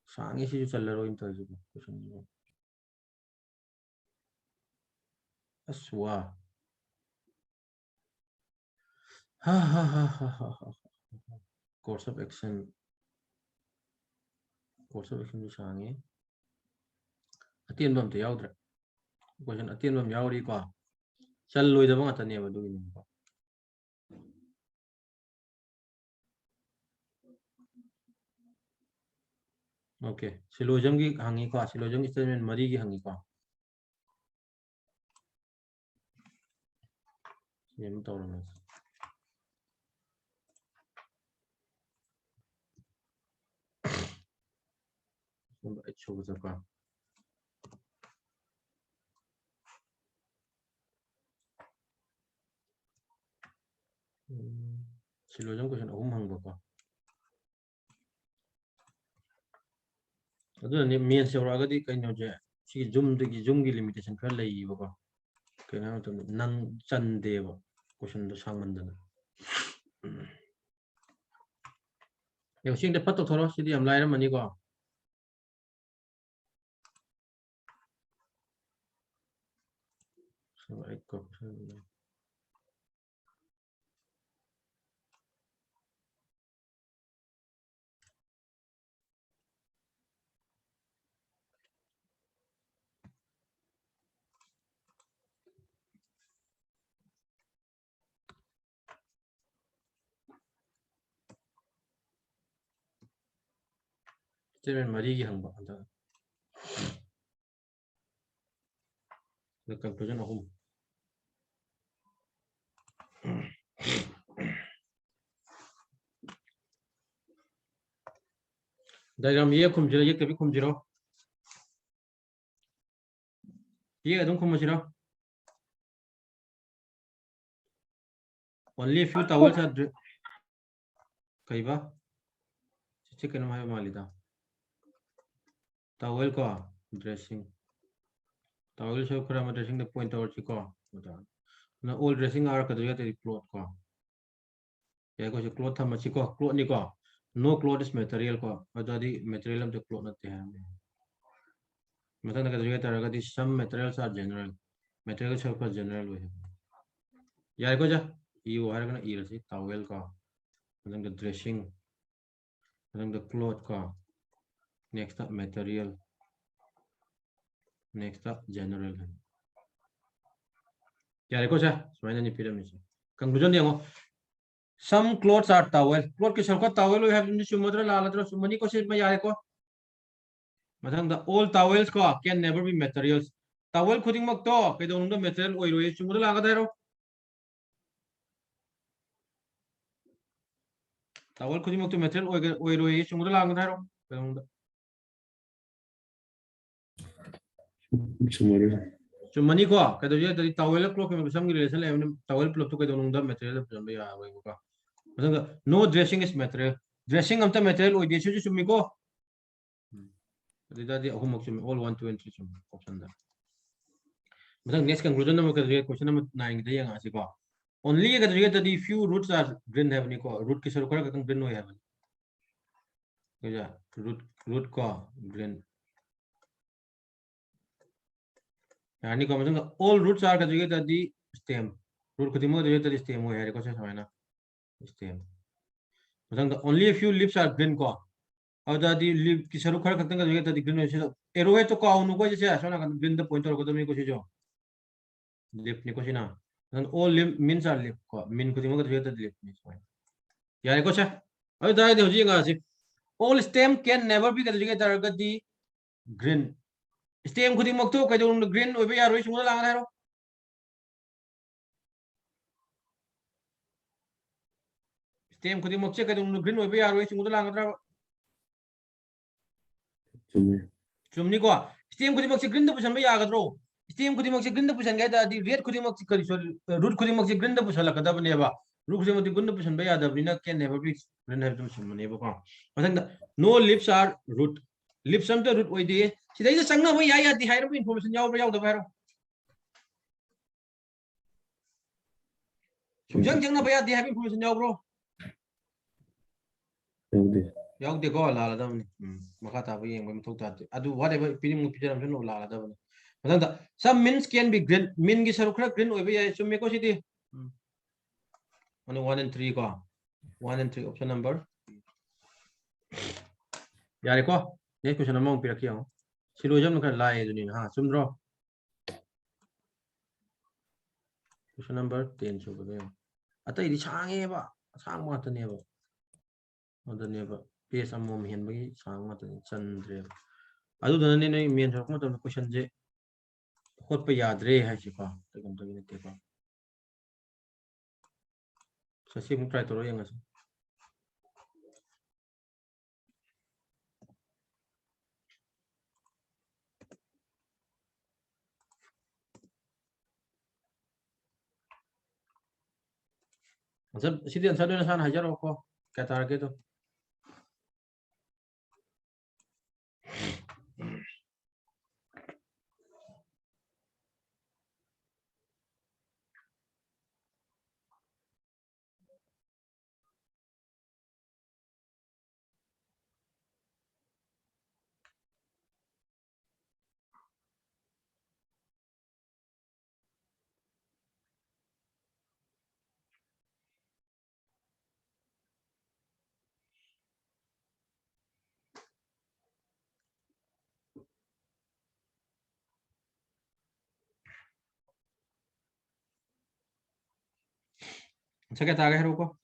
sangi si chal ro in to question aswa ha course of action ni sangi atien bam te yaudra question atien bam yauri ko chal loi da ba ta ne ba du ni ko okay syllogism की हंगी को सिलोजम की statement मरी की हंगी को ये मत और मैं अच्छा हो सका सिलोजम क्वेश्चन अहम हंग को ꯑꯗꯨꯅꯅꯦ ꯃꯦꯟꯁ ꯌꯧꯔꯛꯑꯒꯗꯤ ꯀꯩꯅꯣꯁꯦ ꯁꯤꯒꯤ ꯖꯨꯝꯒꯤ ꯂꯤꯃꯤꯇꯦꯁꯟ ꯈꯔ ꯂꯩꯌꯦꯕꯀꯣ ꯀꯩꯅꯣ ꯍꯥꯏꯕ ꯃꯇꯝꯗ ꯅꯪ ꯆꯟꯗꯦꯕ ꯀꯣꯏꯁꯟꯗꯣ ꯁꯥꯡꯃꯟꯗꯅ ꯌꯦꯡꯉꯣ ꯁꯤꯗ ꯐꯠ ꯇꯧꯊꯣꯔꯣ ꯁꯤꯗꯤ ꯌꯥꯝ ꯂꯥꯏꯔꯝꯃꯅꯤꯀꯣ 스테트먼 머리기 항바 한다. conclusion ahum. diagram ye khumjira ye tabi khumjiro. Ye adum khumjiro. Only a few towels are kaiba. Chicken mai malida. Towel ko dressing. Towel show kara dressing the point or chiko. Na old dressing are kadriya the cloth ko. Ya ko cloth tham chiko cloth ni ko. No cloth is material ko. Adadi material of the cloth na te hai. Matang kadriya taraga di some materials are general. Materials are general way. Ya ko ja. You are gonna eat it. Towel ko. Matang the dressing. Matang the cloth ko. Next up material. Next up general. क्या देखो sir समझना नहीं फिर mission conclusion देखो some clothes are towel cloth के सरको towel we have in सुमद्र लालद्र सुमनी को सिर्फ मैं यार को मतलब the all towels को can never be materials towel खुदिंग मक तो कई दोनों तो material ओइ रोए सुमद्र लागा था रो towel खुदिंग मक तो material ओइ रोए सुमद्र लागा था रो सुमनी को कई दोनों ये towel cloth में some relation है towel cloth तो कई दोनों तो material जब यार वही को मतलब no dressing is material dressing हम तो material ओइ देशों जो सुमी को Jadi aku maksud all 1 2 and 3 cuma option dah. Macam next conclusion nama kerja question nama 9 kita yang asik kau. Only yang kerja tadi few roots are green have ni kau root kisah rukar katang green no have. Kerja root kau green. Ya ni kau macam all roots are kerja tadi stem. Root ketimu kerja tadi stem oh hari kau saya sama na stem. Macam only a few leaves are green kau. Ada di leaf kisah rukar katang kerja tadi green no arrow है तो कौन नु को जैसे ऐसा ना green the pointer को तो मेरे को जो lip ni ko sina and all limb means are lip ko min ko timo ko jeta lip ni so ya ko cha ai dai de hoji nga si all stem can never be ka jega tar ga di green stem ko timo to ka do green oi be ya roi sunga lang ro stem ko timo che ka do green oi be ya roi sunga lang ro chumni ko stem ko timo che green da pusan be ya ga ro stem ko timo che green da pusan ga da di red ko timo che kari so root ko timo che green da pusan la ka da ne ba root ko timo green da pusan be ya da bina can never be green have to sum ne ba ko masang no lips are root lips am to root oi de sidai da sangna ba ya di hai ro information yaw ba yaw da ba ro sumjang jang na ba ya di hai information yaw bro yaw de ko la la da ni maka ta ba yeng ba mthok ta adu whatever pinim mu pijaram no la la da ba Matanda, some mints can be green. Min ki saru krak green oibe ya summe ko siti. Ano 1 and 3 ko. 1 and 3 option number. Yari ko. Next question nama umpira kiya ho. Silojam nuka lai duni ha sumdro. Question number 10 so bade. Ata idi change ba. Sang ma ta ne ba. Onda ne ba. Page amom hen ba gi sang ma ta chandre. Adu dana ne ne main so ma ta question je. Hot pa yaad re hai si ko. Ta kam ta ne te ko. Sasi mu try toro yang asa. Answer sidi answer na san hajar ko. Kaya target to. Saya kata hero ko.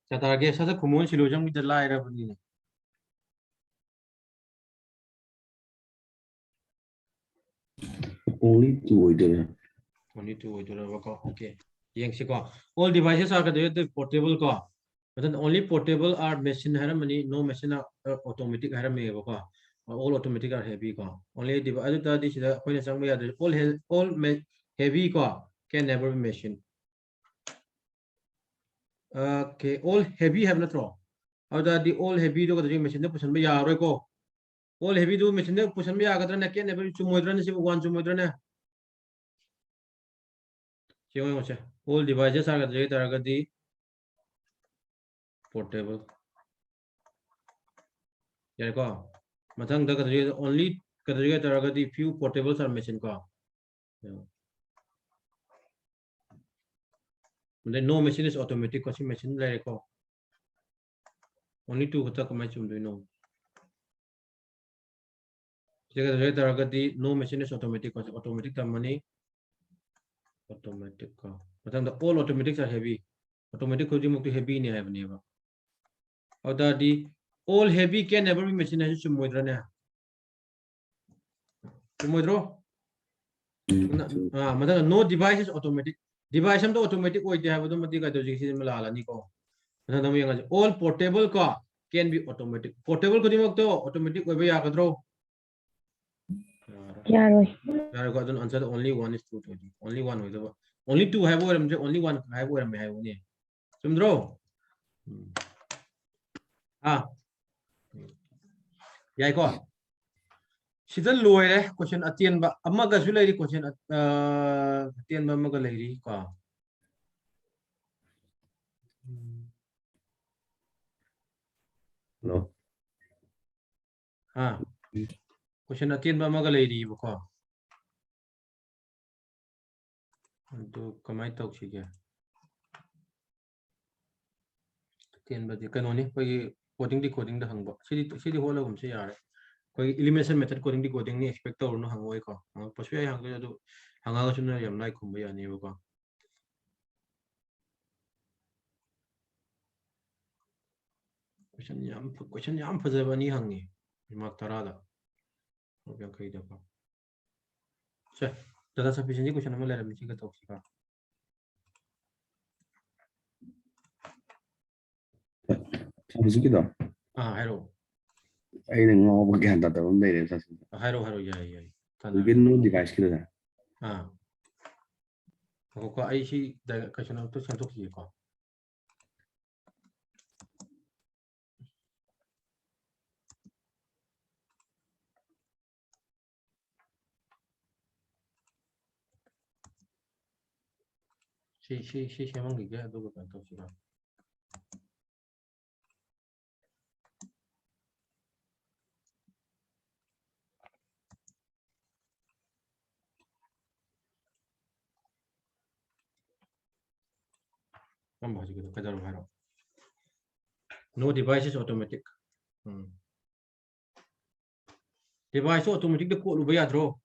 Kata lagi saya kumun silujang di jelai ada begini. Only two idea. Only two itu lah ko. Okay. Yang sih ko. All devices are kada portable ko. But only portable are machine है ना money no machine automatic है ना में वो को. All automatic are heavy ko. Only device itu tadi sudah कोई नहीं संग में याद. All heavy ko can never be machine. Okay. All heavy have ना थ्रो. अब tadi all heavy itu kada machine itu pusan में यार रे को. All heavy itu machine itu pusan में यार kada ना can never cuma itu ना sih one cuma itu ना. Siapa yang macam? All devices are kada jadi targa di portable. Ya ko. Matang dah kada jadi only kada jadi targa di few portables are machine ko. Then no machine is automatic kasi machine lai ko. Only two kata kamai cuma doi no. Jadi kada jadi targa di no machine is automatic kasi automatic tamani automatic ko. Matang dah all automatics are heavy. Automatic ko di mukti heavy ni have ni ba. Or the all heavy can never be machine है जो मुद्रा ने मुद्रो हाँ मतलब no device is automatic device हम तो automatic कोई दिया है वो तो मत दिखा दो जिसे में लाला नहीं को मतलब हम ये all portable का can be automatic portable को दिमाग तो automatic कोई भी आकर दो यार को तो answer only one is true only one हो तो only two है वो मुझे only one है वो में है वो नहीं समझो हाँ यार को सीधन लोए रे क्वेश्चन अत्यन बा अम्मा का सुले री क्वेश्चन अत्यन बा अम्मा का ले री को No. हाँ क्वेश्चन अत्यन बा अम्मा का ले री वो को तो कमाई तो उसी क्या अत्यन बा दिक्कत होनी कोई कोडिंग दा हंगबा सीधी होला घुमसे यार कोई एलिमिनेशन मेथड कोडिंग दी कोडिंग नहीं एक्सपेक्ट तो उन्होंने हंगोई को पशु या हंगे तो हंगा का सुनना यम नाइ खुम्बे यानी वो को क्वेश्चन याम फजबा नहीं हंगे दिमाग तरादा हो गया कई दफा चल दादा सफिशिएंसी क्वेश्चन में ले रहा मिची का तो का Sabi kita. हाँ हेरो Ay nang ngawag yan tatawag na rin sa sila. हेरो हेरो या Again no device kita na. हाँ को आई सी क्वेश्चन तो संतोष ये को सी सेमंग गया दो को तो सीधा हम भाजी को कदर भारो no device is automatic device automatic de ko lu ba yadro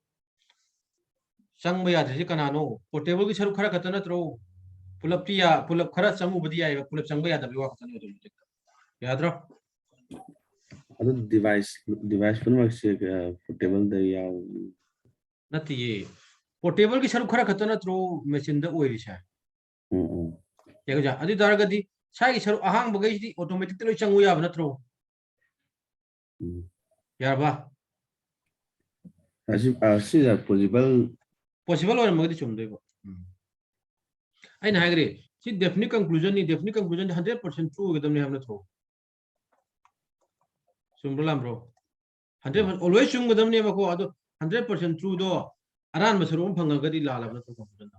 sang ba yadri ji kana no portable ki saru khara khata na tro pulap ti ya pulap khara sangu badi ya pulap sang ba yadab wa khata na automatic yadro Ano device pun masih portable dari yang. nati ye portable ki saru khara khata na tro machine da oiri cha ya ga adi daraga di sai saru ahang bagai di automatic te lo changu ya na tro ya ba Asih possible और मगदी चुम दे आई ना हगरे सी definite conclusion 100% true गदम ने हमने throw सुमबलाम bro 100% always चुम गदम ने बको अदो 100% true दो Aran mushroom फंगगदी लाला न तो कंक्लूजन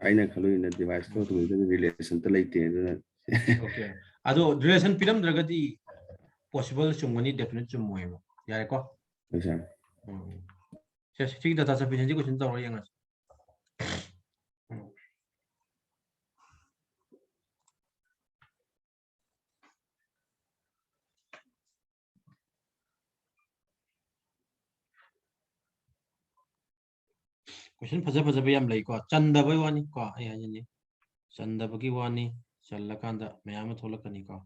ꯑꯩꯅ ꯈꯜꯂꯨꯏꯅ ꯗꯤꯚꯥꯏꯁꯀ ꯑꯗꯨꯒ ꯔꯤꯂꯦꯁꯟꯇ ꯂꯩꯇꯦ ꯑꯗꯨꯅ Okay. Ado duration film dragadi possible chumgani definite chummoyebo. Yareko. ꯄꯩꯁꯥ Yes, fig data sufficiency question tawra yangas. Question faja bayam lai ko chandabai wani ko ai hajini. Chandabagi wani challakanda mayam tholakani ko.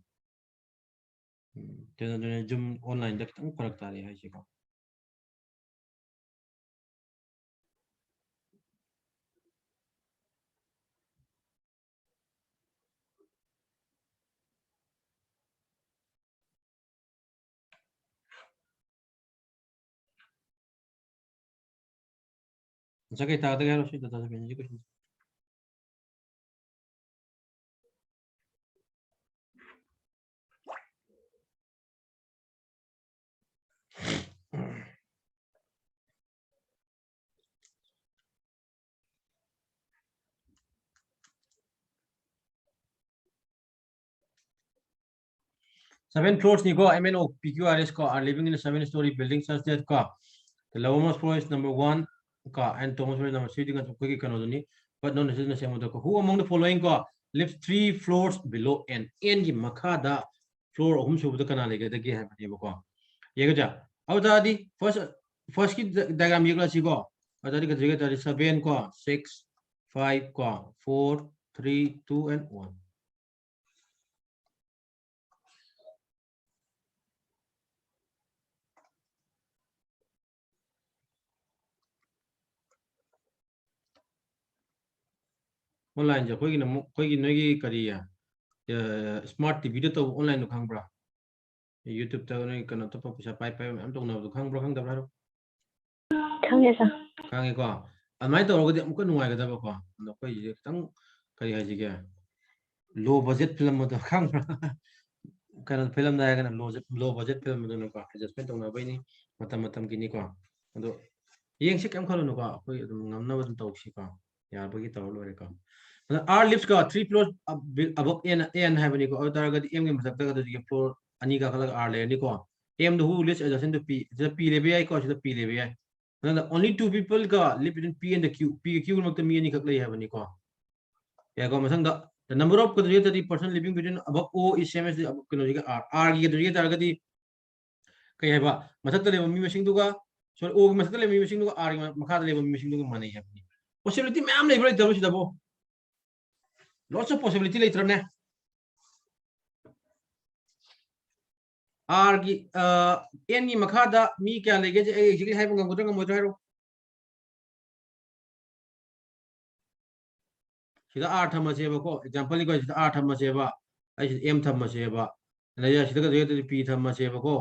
Tena jum online da kitang farak tari hai ko. Sakai ta da garo shi data sufficiency question. Seven floors ni ko MNO PQRS ko are living in a 7-story building such that ko the lowermost floor is number 1 ka and topmost floor is number 3 kan ko ki kanoduni but no necessarily same ko who among the following ko lives 3 floors below n gi makha da floor ahum subu kana lega da ge ha ba ko yega ja awda di first ki diagram yegla si ko awda di ka jega 7 ko 6 5 ko 4 3 2 and 1 online ja koi gi nogi kariya smart tv da to online no khangbra YouTube ta noi kana to pisa pai am to na do khangbra khangdabra ro khangye sa khange ko amai to ro amuk nuai ga da ba ko no koi je tang kari ha ji ge low budget film mo to khangbra kana film da kana low budget film do no ko adjustment to na bai ni matam ki ni ko ado yeng se kam khalo no ko koi adum ngamna ba to si ko ya ba gi to lo re ko R lives ka 3 floors above n have ni ko or ga m gi masak ta ga di floor ani ka khala R le ni ko m the who lives adjacent to p the p le bi ko the p le bi the only two people ka live between p and the q p q mak ta mi ani khak lai have ni ko ya ko masang da the number of the person living between above o is same as the kino ji r r gi the tar ga di kai haba masak ta le mi masing du ga so o masak ta le mi masing du ga r gi makha ta le mi masing du ga mani have ni possibility ma'am le bro daru si da bo lots of possibility later ne R gi n gi makha da mi kya lege je exactly hai ngam godra ngam godra ro sida R thama se ba ko example ni ko sida R thama se ba ai m thama se ba na ya sida ga de p thama se ba ko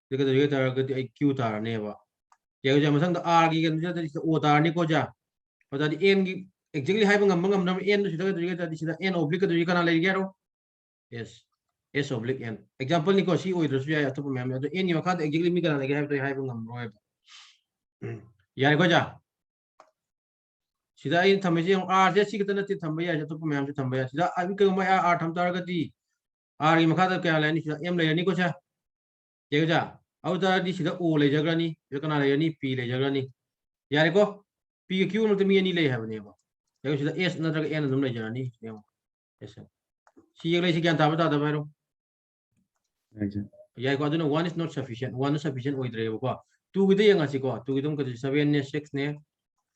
sida ga de ta ga ai q tar ne ba ya ga masang da R gi ga de o tar ni ko ja pa da n gi exactly hai ngam ngam nam n sida ga de sida n oblique ga de kana le ge ro yes S oblique n example ni ko si oi dro ya to mem do n yo kha exactly mi kana lege hai ngam ro ya ko ja sida ai thamai je r je si kitana ti thamba ya to mem se thamba ya sida ai ko mai r tham tar ga di r gi makha da kya la ni sida m le ni ko cha ye ja au da di sida o le jagra ni ye kana le ni p le jagra ni ya ko p q no to mi ni le ha ne ba ye sida s na tra n dum le jagra ni yes si ye le si kyan ta ba da ba ro ya ko aduna one is not sufficient one is sufficient oi dre ko two gi de yang asi ko two gi dum ko 7 ne 6 ne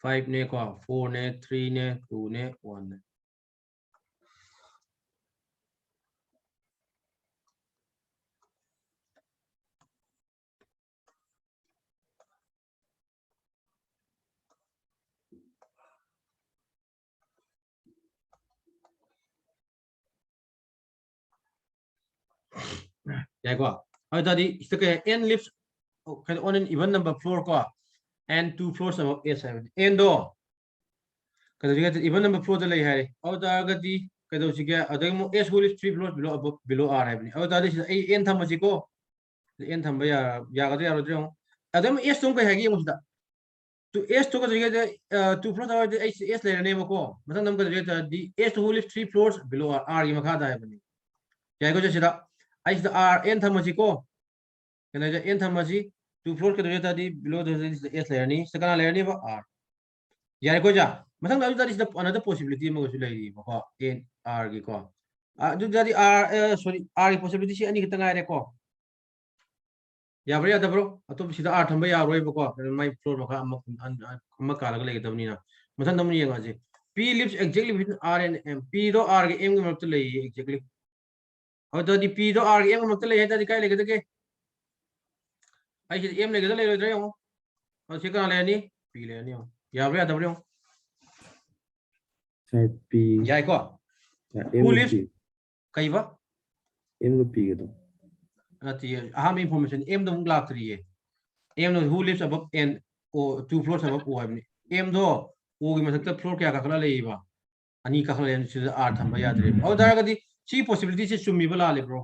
5 ne ko 4 ne 3 ne 2 ne 1 ne ya ko ada di sida n lives kind on an even number floor ko and 2 floors above s7 n do kada diga even number floor da lai hai au da ga di kada usi ga ada mo s whole is 3 floors below above below r hai au da di ai n tham ji ko n tham ba ya ga ya ro dre ada mo s tum ka hai gi mo da to s to ka jage 2 floors away s layer ne ko mathang nam ka jage the s to whole is 3 floors below r gi makha da hai bani ya ko sida I the r n thamasi ko kana ja n thamasi 2 floors ka jage the below the s layer ni second layer ni ba r ya ko ja mathang da is the another possibility ma ko su lai ko n r gi ko do that r sorry r possibility si ani kita ngai re ko ya bari ada bro atop sida r thamba ya roi ba ko my floor makha amma kala ga le dabni na mathang dam ni nga je p lives exactly between r and m p do r ge m ge mak le exactly how do the p do r ge m mak le ta di kai le ga ke ai si m le ga le re yo se ka le ni p le ni ya bari ada bro sir p ya ko m who lives p kai ba m को p के तो ati aham information m do glak tri ye m no who lives above n o 2 floors above o habni m do o gi masak ta floor kya ka khala le ba ani ka khala le si r thamba ya dre au dara ga di si possibility se chumi bala le bro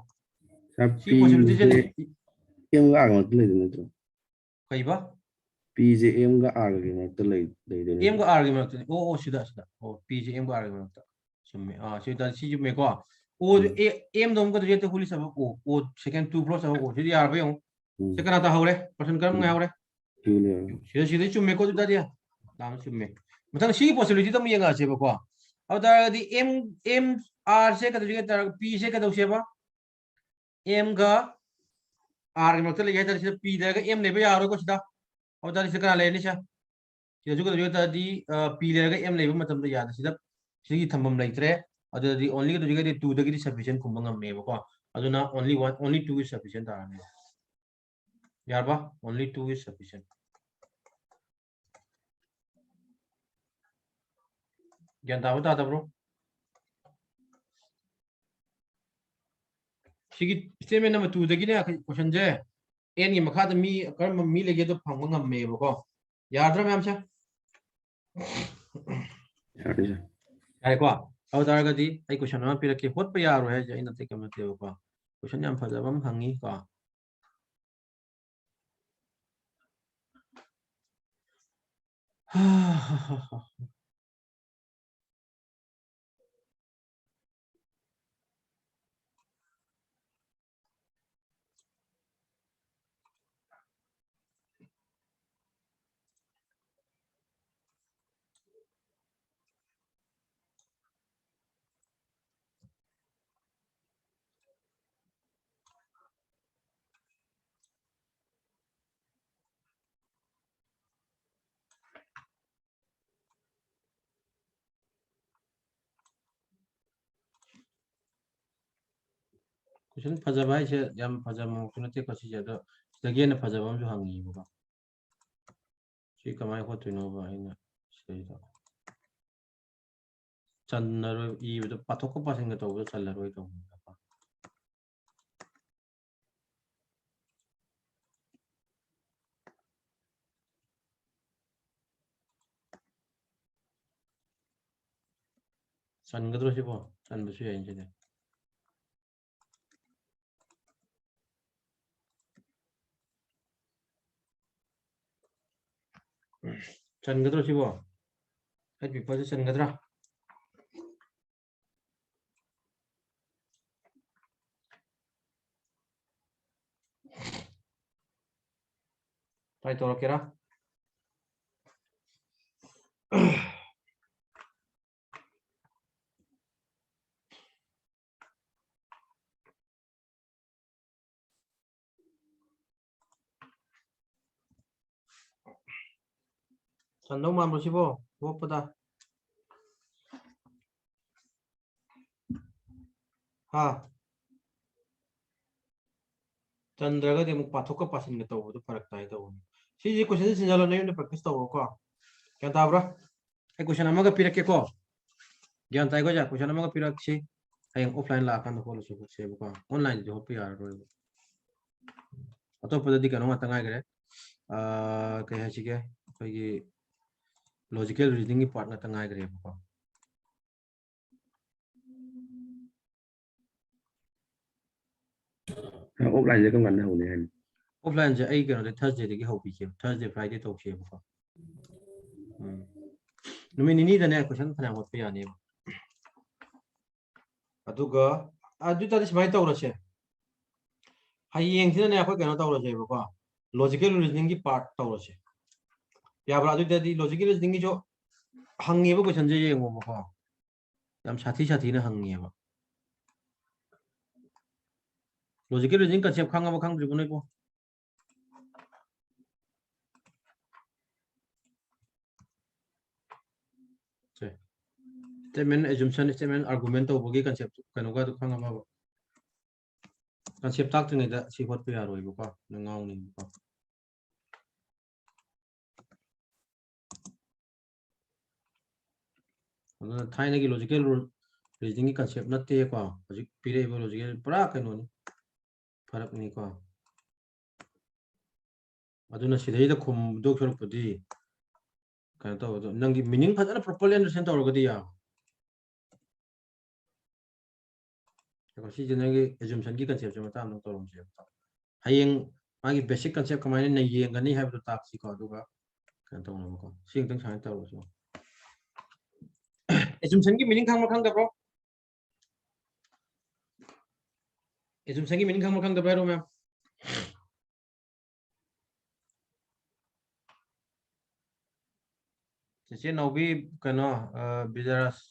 sir si p possibility से se m का आगे मत ले देना तो kai ba p से m का आगे मत ले देना m ga r gi masak o sida sida o p je m ga r gi masak chumi sida si jume ko o m do ga de huli sabab o second 2 floors above o si ya ba yo second ata haure person karam ngai haure sida sida chumme ko da dia dam chumme mathang si possibility tam yenga che ba ko au da di m r se ka de ta p se ka do se ba m ga r ge makta le ya ta sida p da ga m le ba ya ro ko sida au da sida ka le ni sa sida ju ka de ta di p le ga m le ba matam da ya da sida sigi thambam lai tre adu di only ka de 2 da gi sufficient kum ngam me ba ko aduna only 2 is sufficient ta ne yarba only 2 is sufficient gyan ta bata bro sigi statement number 2 dagi ne question je n gi makha da mi karam mi lege do phang ngam me ba ko yadra ma'am cha ai ko au dar ga di ai question ma pira ke hot pa yaro hai je ina te kam te ko question yam phaja bam hangi ko question phaja bai se yam phaja mo kuna te ko si je do dagi na phaja bam ju hangi ba si kamai ko tu no ba ina sei do channar I do pathok ko pasin ga to bo challar roi to chan ga dro si bo chan bu su yin je chan ga dro si bo ai bi pa chan ga dra try to kera chan do man bo si bo wo pa da ha chandra ga de mu pathok ko pasin ga to bo farak tai to si ji question sin jalo nei ne practice to ko kya ta bra ai question ama ga pirak ke ko gyan tai ko ja question ama ga pirak si ai offline la kan ko lo se ko online jo pi ar ro atop pa di kan ma ta ngai gre kai ha chi ke kai gi logical reasoning part na ta ngai gre ko offline sẽ có ngành nào này anh offline je ai ga Thursday de gi ho pi ke Thursday Friday to ke ko नुमित निनी दने question फना होत पे यानी अदुगा अदु तदि समाय तौरसे हयेंग सिने अखोय कनो तौरसे बको logical reasoning की part तौरसे याब्रा अदु तदि logical reasoning की जो हंगेबो क्वेश्चन जे येंगो बको याम साथी साथी ने हंगेबा लॉजिकल रीजनिंग कंसेप्ट खंगा खंग द्रिबो को statement assumption statement argument to bogi concept kanu ga khanga ma concept tak tne da si hot pe yaroi bu ko ngau ni ko ana thaina gi logical rule reasoning concept na te ko hojik pire bo logical pura kanu ni farak ni ko aduna sidai da khum dok chor pudi kan to nangi meaning phadana properly understand to ro ga dia ꯁꯤꯁꯤꯅꯒꯤ ꯑꯦꯖꯨꯝꯁꯟꯒꯤ ꯀꯟꯁꯦꯞꯁꯦ ꯃꯇꯥꯡ ꯑꯃ ꯇꯧꯔꯝꯁꯦ ꯍꯌꯦꯡ ꯃꯥꯒꯤ basic concept ꯀꯃꯥꯏꯅ ꯌꯦꯡꯒꯅꯤ ꯍꯥꯏꯕꯗꯣ ꯇꯥꯛꯁꯤꯀꯣ ꯑꯗꯨꯒ ꯀꯩꯅꯣ ꯇꯧꯅꯕꯀꯣ ꯁꯤ ꯑꯃꯇꯪ ꯁꯨꯃꯥꯏꯅ ꯇꯧꯔꯁꯨ ꯑꯦꯖꯨꯝꯁꯟꯒꯤ ꯃꯤꯅꯤꯡ ꯈꯪꯕ꯭ꯔꯥ ꯈꯪꯗꯕ꯭ꯔꯣ ꯑꯦꯖꯨꯝꯁꯟꯒꯤ ꯃꯤꯅꯤꯡ ꯈꯪꯕ꯭ꯔꯥ ꯈꯪꯗꯕ꯭ꯔꯥ ꯍꯥꯏꯔꯣ ꯃꯌꯥꯝ ꯆꯦꯆꯦ ꯅꯥꯎꯕꯤ ꯀꯩꯅꯣ ꯕꯤꯖꯥꯔꯥꯁ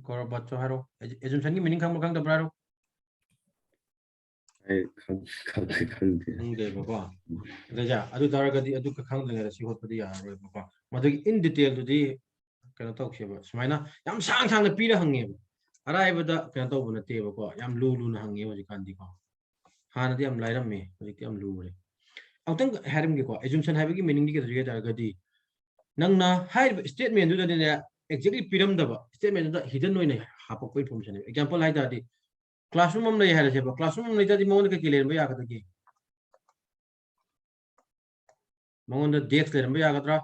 ꯒꯧꯔꯕꯥꯆꯣ ꯍꯥꯏꯔꯣ ꯑꯦꯖꯨꯝꯁꯟꯒꯤ ꯃꯤꯅꯤꯡ ꯈꯪꯕ꯭ꯔꯥ ꯈꯪꯗꯕ꯭ꯔꯥ ꯍꯥꯏꯔꯣ ꯈꯪꯗꯦꯕꯀꯣ ꯑꯗꯨꯖꯥ ꯑꯗꯨ ꯇꯥꯔꯒꯗꯤ ꯑꯗꯨ ꯈꯪꯗ꯭ꯔꯤꯉꯩꯗ ꯁꯤ ꯍꯣꯠꯄꯗꯤ ꯌꯥꯔꯔꯣꯏꯕꯀꯣ ꯃꯗꯨꯒꯤ ꯏꯟ ꯗꯤꯇꯦꯜꯗꯨꯗꯤ ꯀꯩꯅꯣ ꯇꯧꯁꯦꯕ ꯁꯨꯃꯥꯏꯅ ꯌꯥꯝ ꯁꯥꯡ ꯁꯥꯡꯅ ꯄꯤꯔ ꯍꯪꯉꯦꯕ ꯑꯔꯥꯏꯕꯗ ꯀꯩꯅꯣ ꯇꯧꯕ ꯅꯠꯇꯦꯕꯀꯣ ꯌꯥꯝ ꯂꯨꯅ ꯍꯪꯉꯦ ꯍꯧꯖꯤꯛꯀꯥꯟꯗꯤꯀꯣ ꯍꯥꯟꯅꯗꯤ ꯌꯥꯝ ꯂꯥꯏꯔꯝꯃꯦ ꯍꯧꯖꯤꯛꯇꯤ ꯌꯥꯝ ꯂꯨꯔꯦ ꯑꯃꯨꯛꯇꯪ ꯍꯥꯏꯔꯝꯒꯦꯀꯣ ꯑꯦꯖꯨꯝꯁꯟ ꯍꯥꯏꯕꯒꯤ ꯃꯤꯅꯤꯡꯗꯤ ꯀꯩꯗꯧꯒꯦ ꯍꯥꯏꯇꯥꯔꯒꯗꯤ ꯅꯪꯅ ꯍꯥꯏꯔꯤꯕ ꯁ꯭ꯇꯦꯠꯃꯦꯟꯗꯨꯗꯅꯦ ꯑꯦꯛꯖꯦꯛꯂꯤ ꯄꯤꯔꯝꯗꯕ ꯁ꯭ꯇꯦꯠꯃꯦꯟꯗꯨꯗ ꯍꯤꯗꯟ ꯑꯣꯏꯅ ꯍꯥꯞꯄꯛꯄ ꯏꯟꯐꯣꯔꯃꯦꯁꯟ ꯑꯦꯛꯖꯥꯝꯄꯜ ꯍꯥꯏꯇꯥꯔꯗꯤ क्लासरूम हम नहीं है जैसे क्लासरूम हम नहीं जाती मोहन के किले में आकर की मोहन डेस्क ले रहे आगद्रा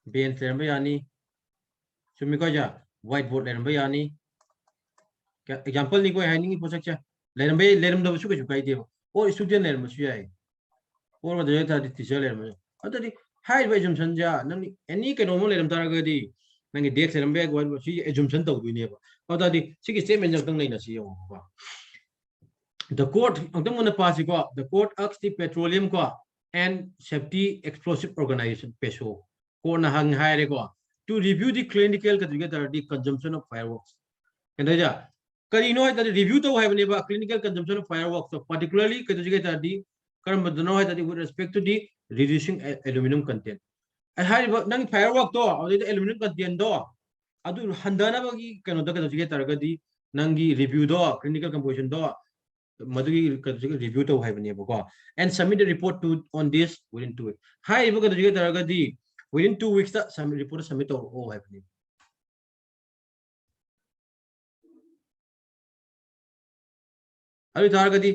बेंच ले रहे यानी सुमी को जा व्हाइट बोर्ड ले रहे यानी क्या एग्जांपल नहीं कोई है नहीं पोषक चा ले रहे दबसु के चुकाई देव और स्टूडेंट ले रहे सुयाई और वजह था टीचर ले रहे अतरी हाई बाय एजम्पशन जा नंग एनी के नॉर्मल ले रहे तारगदी नंगे डेस्क ले रहे व्हाइट बोर्ड सी एजम्पशन तौदुनेबा अतरी सिगी स्टेटमेंट जंग तंग लेना सी यो The court, the court asks the petroleum and safety explosive organization PESO to review the clinical the consumption of fireworks. And that review to have clinical consumption of fireworks, so particularly with respect to the reducing aluminum content. And how firework to the aluminum content do adu handana bagi targadi nangi review do clinical composition do Madhugi review to have and submit a report to on this within 2 weeks. Hi, within 2 weeks that some report submit all happening. The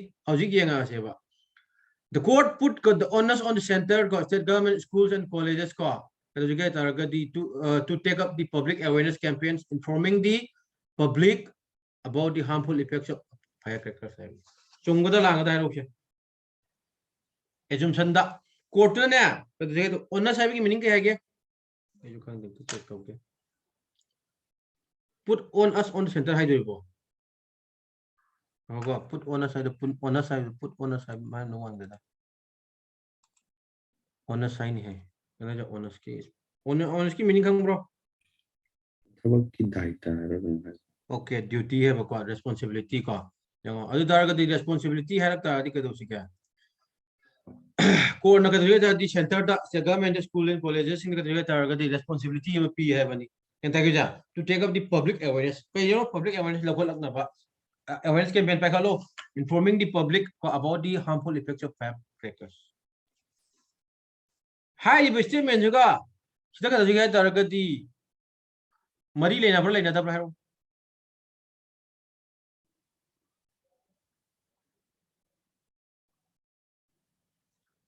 court put the onus on the center, state government, schools and colleges to take up the public awareness campaigns informing the public about the harmful effects of firecrackers. Chungada langa da roke assumption da court ne onna sabi meaning ke hai you can check out put on us on the center hai do go put on us side put on us side man no one da on us sign hai na jo on us ke on us ki meaning kang bro okay duty hai ba responsibility ka अदु तारगदी responsibility है रखता है दिक्कत उसी क्या कोड न कदरिए दी सेंटर दा गवर्नमेंट स्कूल एंड कॉलेजेस इन कदरिए तारगदी responsibility में पी है बनी एंता के जा to take up the public awareness पे यो public awareness लगो लगना बा awareness campaign पे खालो informing the public about the harmful effects of firecrackers हाई बिस्टे में जुगा सिदा कदरिए तारगदी मरी लेना दबरा है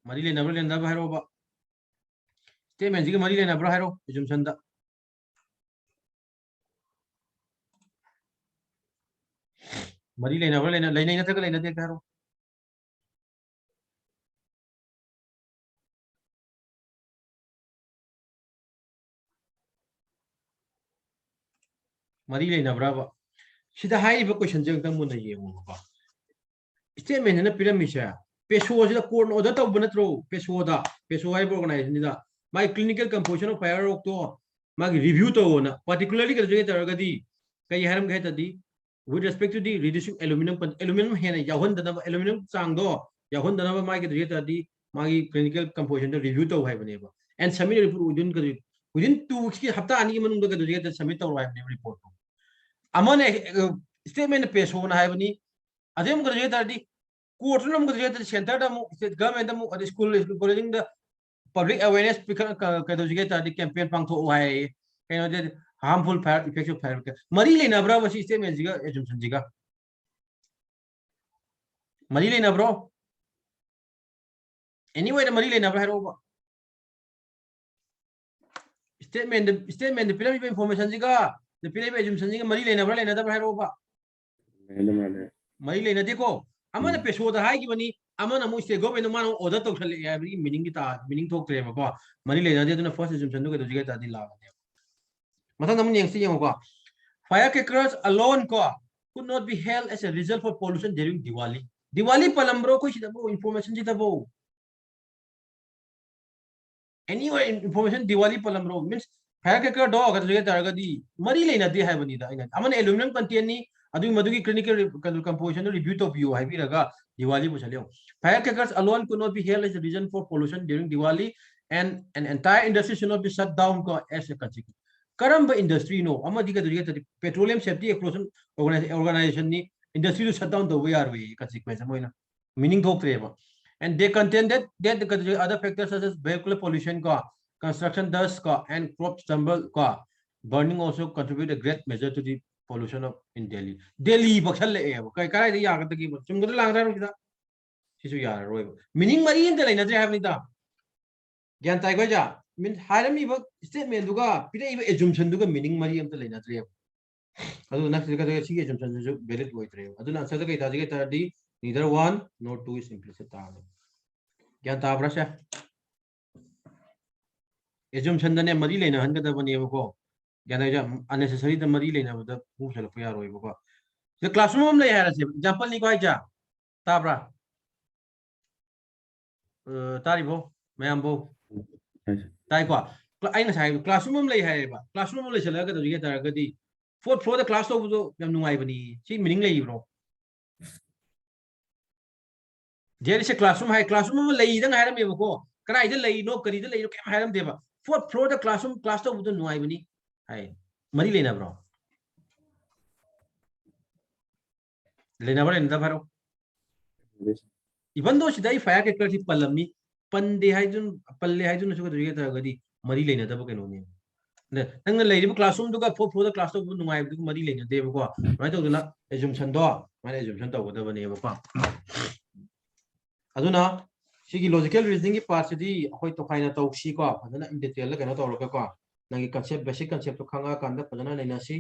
मरी लेना हारो बा स्टेटमेंट जी मरी लेना हारो एजम्पशन दा मरी लेना दे हारो mari le na brava sida hai ba question jeng tang mun ye mo ba statement na pyramid sha peso sida court order ta buna tro peso da peso hai organization ni da my clinical composition of fire rock to magi review to na particularly ka jege tar ga di kai haram ga ta di with respect to the reducing aluminum hena yahon da aluminum chang do yahon da ma ga jege ta di magi clinical composition to review to hai bane ba and submit report within 2 weeks ki hafta ani manung da ga jege ta submit to hai report amane statement peso na hai bani adem ga jege ta di court nam ga jege ta center da mu government da mu school college da public awareness ka do jige ta di campaign pang tho hai kaino de harmful fire effects of fire mari le na bra wasi statement jiga assumption jiga mari le na bro anyway mari le na bra ro ba statement the pyramid information jiga the pyramid assumption jiga mari le na bra le na da bra ro ba mari le na de ko amana peso da hai ki bani amana mu state government ma order to chale every meaning ki ta meaning thok tre ba ko mari le na de na first assumption do ga jiga ta di la ba mata nam yang si yang ko firecrackers alone ko could not be held as a result for pollution during Diwali palambro ko sida bo information jita bo anyway information Diwali palambro means firecracker do ga jiga ta ga di mari le na de hai bani da amana aluminum content ni adu madugi clinical composition review to view hai bi raga Diwali bu chalyo firecrackers alone could not be held as a reason for pollution during Diwali and an entire industry should not be shut down ko as a consequence karamba industry no amadi ka duriya petroleum safety explosion organization ni industry to shut down the way are we consequence moina meaning thok reba and they contended that the other factors such as vehicular pollution ko construction dust ko and crop stumble ko burning also contribute a great measure to the pollution of in Delhi baksal le kai kai ri ya ga ta ki chum ga lang ra ro da sisu ya ro meaning mari in the line na have ni da gyan tai ko ja mean haram iba statement duga pide iba assumption duga meaning mari am ta leina tre adu na sika ga chi assumption ju valid hoi tre adu na sa ga ta ji ta di neither one nor two is implicit ta gyan ta bra sha assumption da ne mari leina han ga da bani ba ko gyan ja unnecessary da mari leina ba da hu sala pa yar hoi ba ko the classroom le ha ra se example ni ko ai ja ta bra tari bo mayam bo tai ko ai na sai classroom lei hai ba classroom lei chala ga do ge tar ga di fourth floor the class to bu yam nungai bani chi meaning lei bro there is a classroom hai classroom lei dang hai ram be ko krai de lei no kari de lei no kem hai ram de ba fourth floor the classroom class to bu nungai bani hai mari leina bro leina bro enda baro even though sidai fire ke kar si palami pande hai jun palle hai jun so ga do ge tar ga di mari leina da ba ke no ni nang lei ri classroom du ga fourth floor the class to bu nungai bu mari leina de ba ko mai to na assumption do mai assumption to ga da ba ne ba ko aduna sigi logical reasoning ki part di hoi to khaina to si ko phadana in detail la kana to ro ko nangi concept basic concept to khanga kan da phadana leina si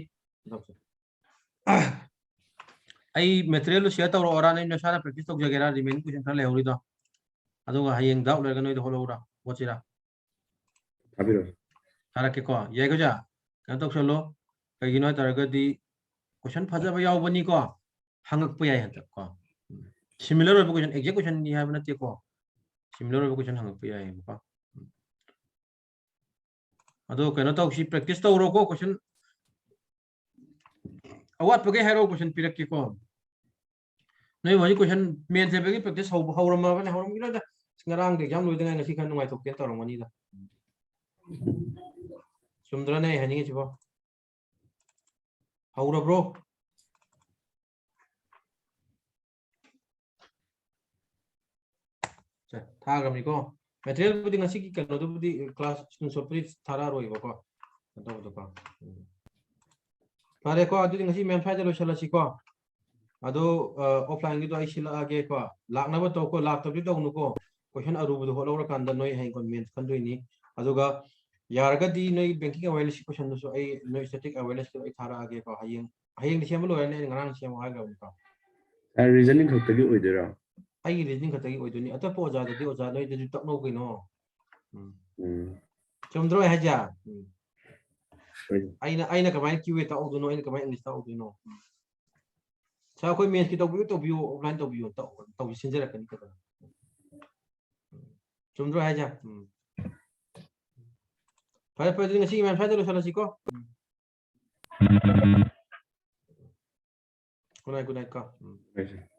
ai material share to ora nei na sara practice to jagera remain question thar le hori do aduga hayeng da ler ga noi do holo ora wachira Habiro. sara ke ko ye ga ja kan to solo kai gi noi tar ga di question phaja ba yaw bani ko hangak pa yai han ko similar question exact question ni ha bana te ko similar question hangak pa yai ko ado kana to si practice to ro ko question awat page hero question pirak ki ko noi wali question main se page practice ho ram ba ne ho ram gi da ngarang de jam loi da ngai si kan ngai tok te to ro mani da sumdra ne hani gi bo ho bro tha gam ni ko material budi ngasi ki kan do budi class so pri thara roi ba ko do ko pare ko adu ngasi main faida lo shala si ko ado offline gi do ai sila age ko lak na ba to ko lak to bi do nu ko question aru bu ho lo kan da noi hai comment kan doi ni aduga yar ga di noi banking awareness question so ai noi static awareness ko ai thara age ko hayeng ni sem lo ne ngarang sem ha ga ko Reasoning khakta gi oidera. ai reasoning khata gi oidoni ata po ja de oja noi de tak no ko no chumdro ha ja ꯑꯩꯅ ꯀꯃꯥꯏꯅ QA ꯇꯥꯛꯎꯗꯣꯏꯅꯣ ꯑꯩꯅ ꯀꯃꯥꯏꯅ English ꯇꯥꯛꯎꯗꯣꯏꯅꯣ ꯁꯥꯔ ꯑꯩꯈꯣꯏ ꯃꯦꯠꯁꯀꯤ ꯇꯧꯕꯤꯌꯨ offline ꯇꯧꯕꯤꯌꯨ ꯇꯧꯕꯤ ꯁꯤꯟꯖꯔꯛꯀꯅꯤ ꯀꯩꯗꯧꯔꯦ ꯆꯨꯝꯗ꯭ꯔꯣ ꯍꯥꯏꯖꯦ ꯐꯔꯦ ꯐꯔꯦ ꯑꯗꯨꯗꯤ ꯉꯁꯤꯒꯤ ꯃꯌꯥꯝ ꯁ꯭ꯋꯥꯏꯗ ꯂꯣꯏꯁꯤꯜꯂꯁꯤꯀꯣ ꯒꯨꯗ ꯅꯥꯏꯠ ꯀꯣ Gracias.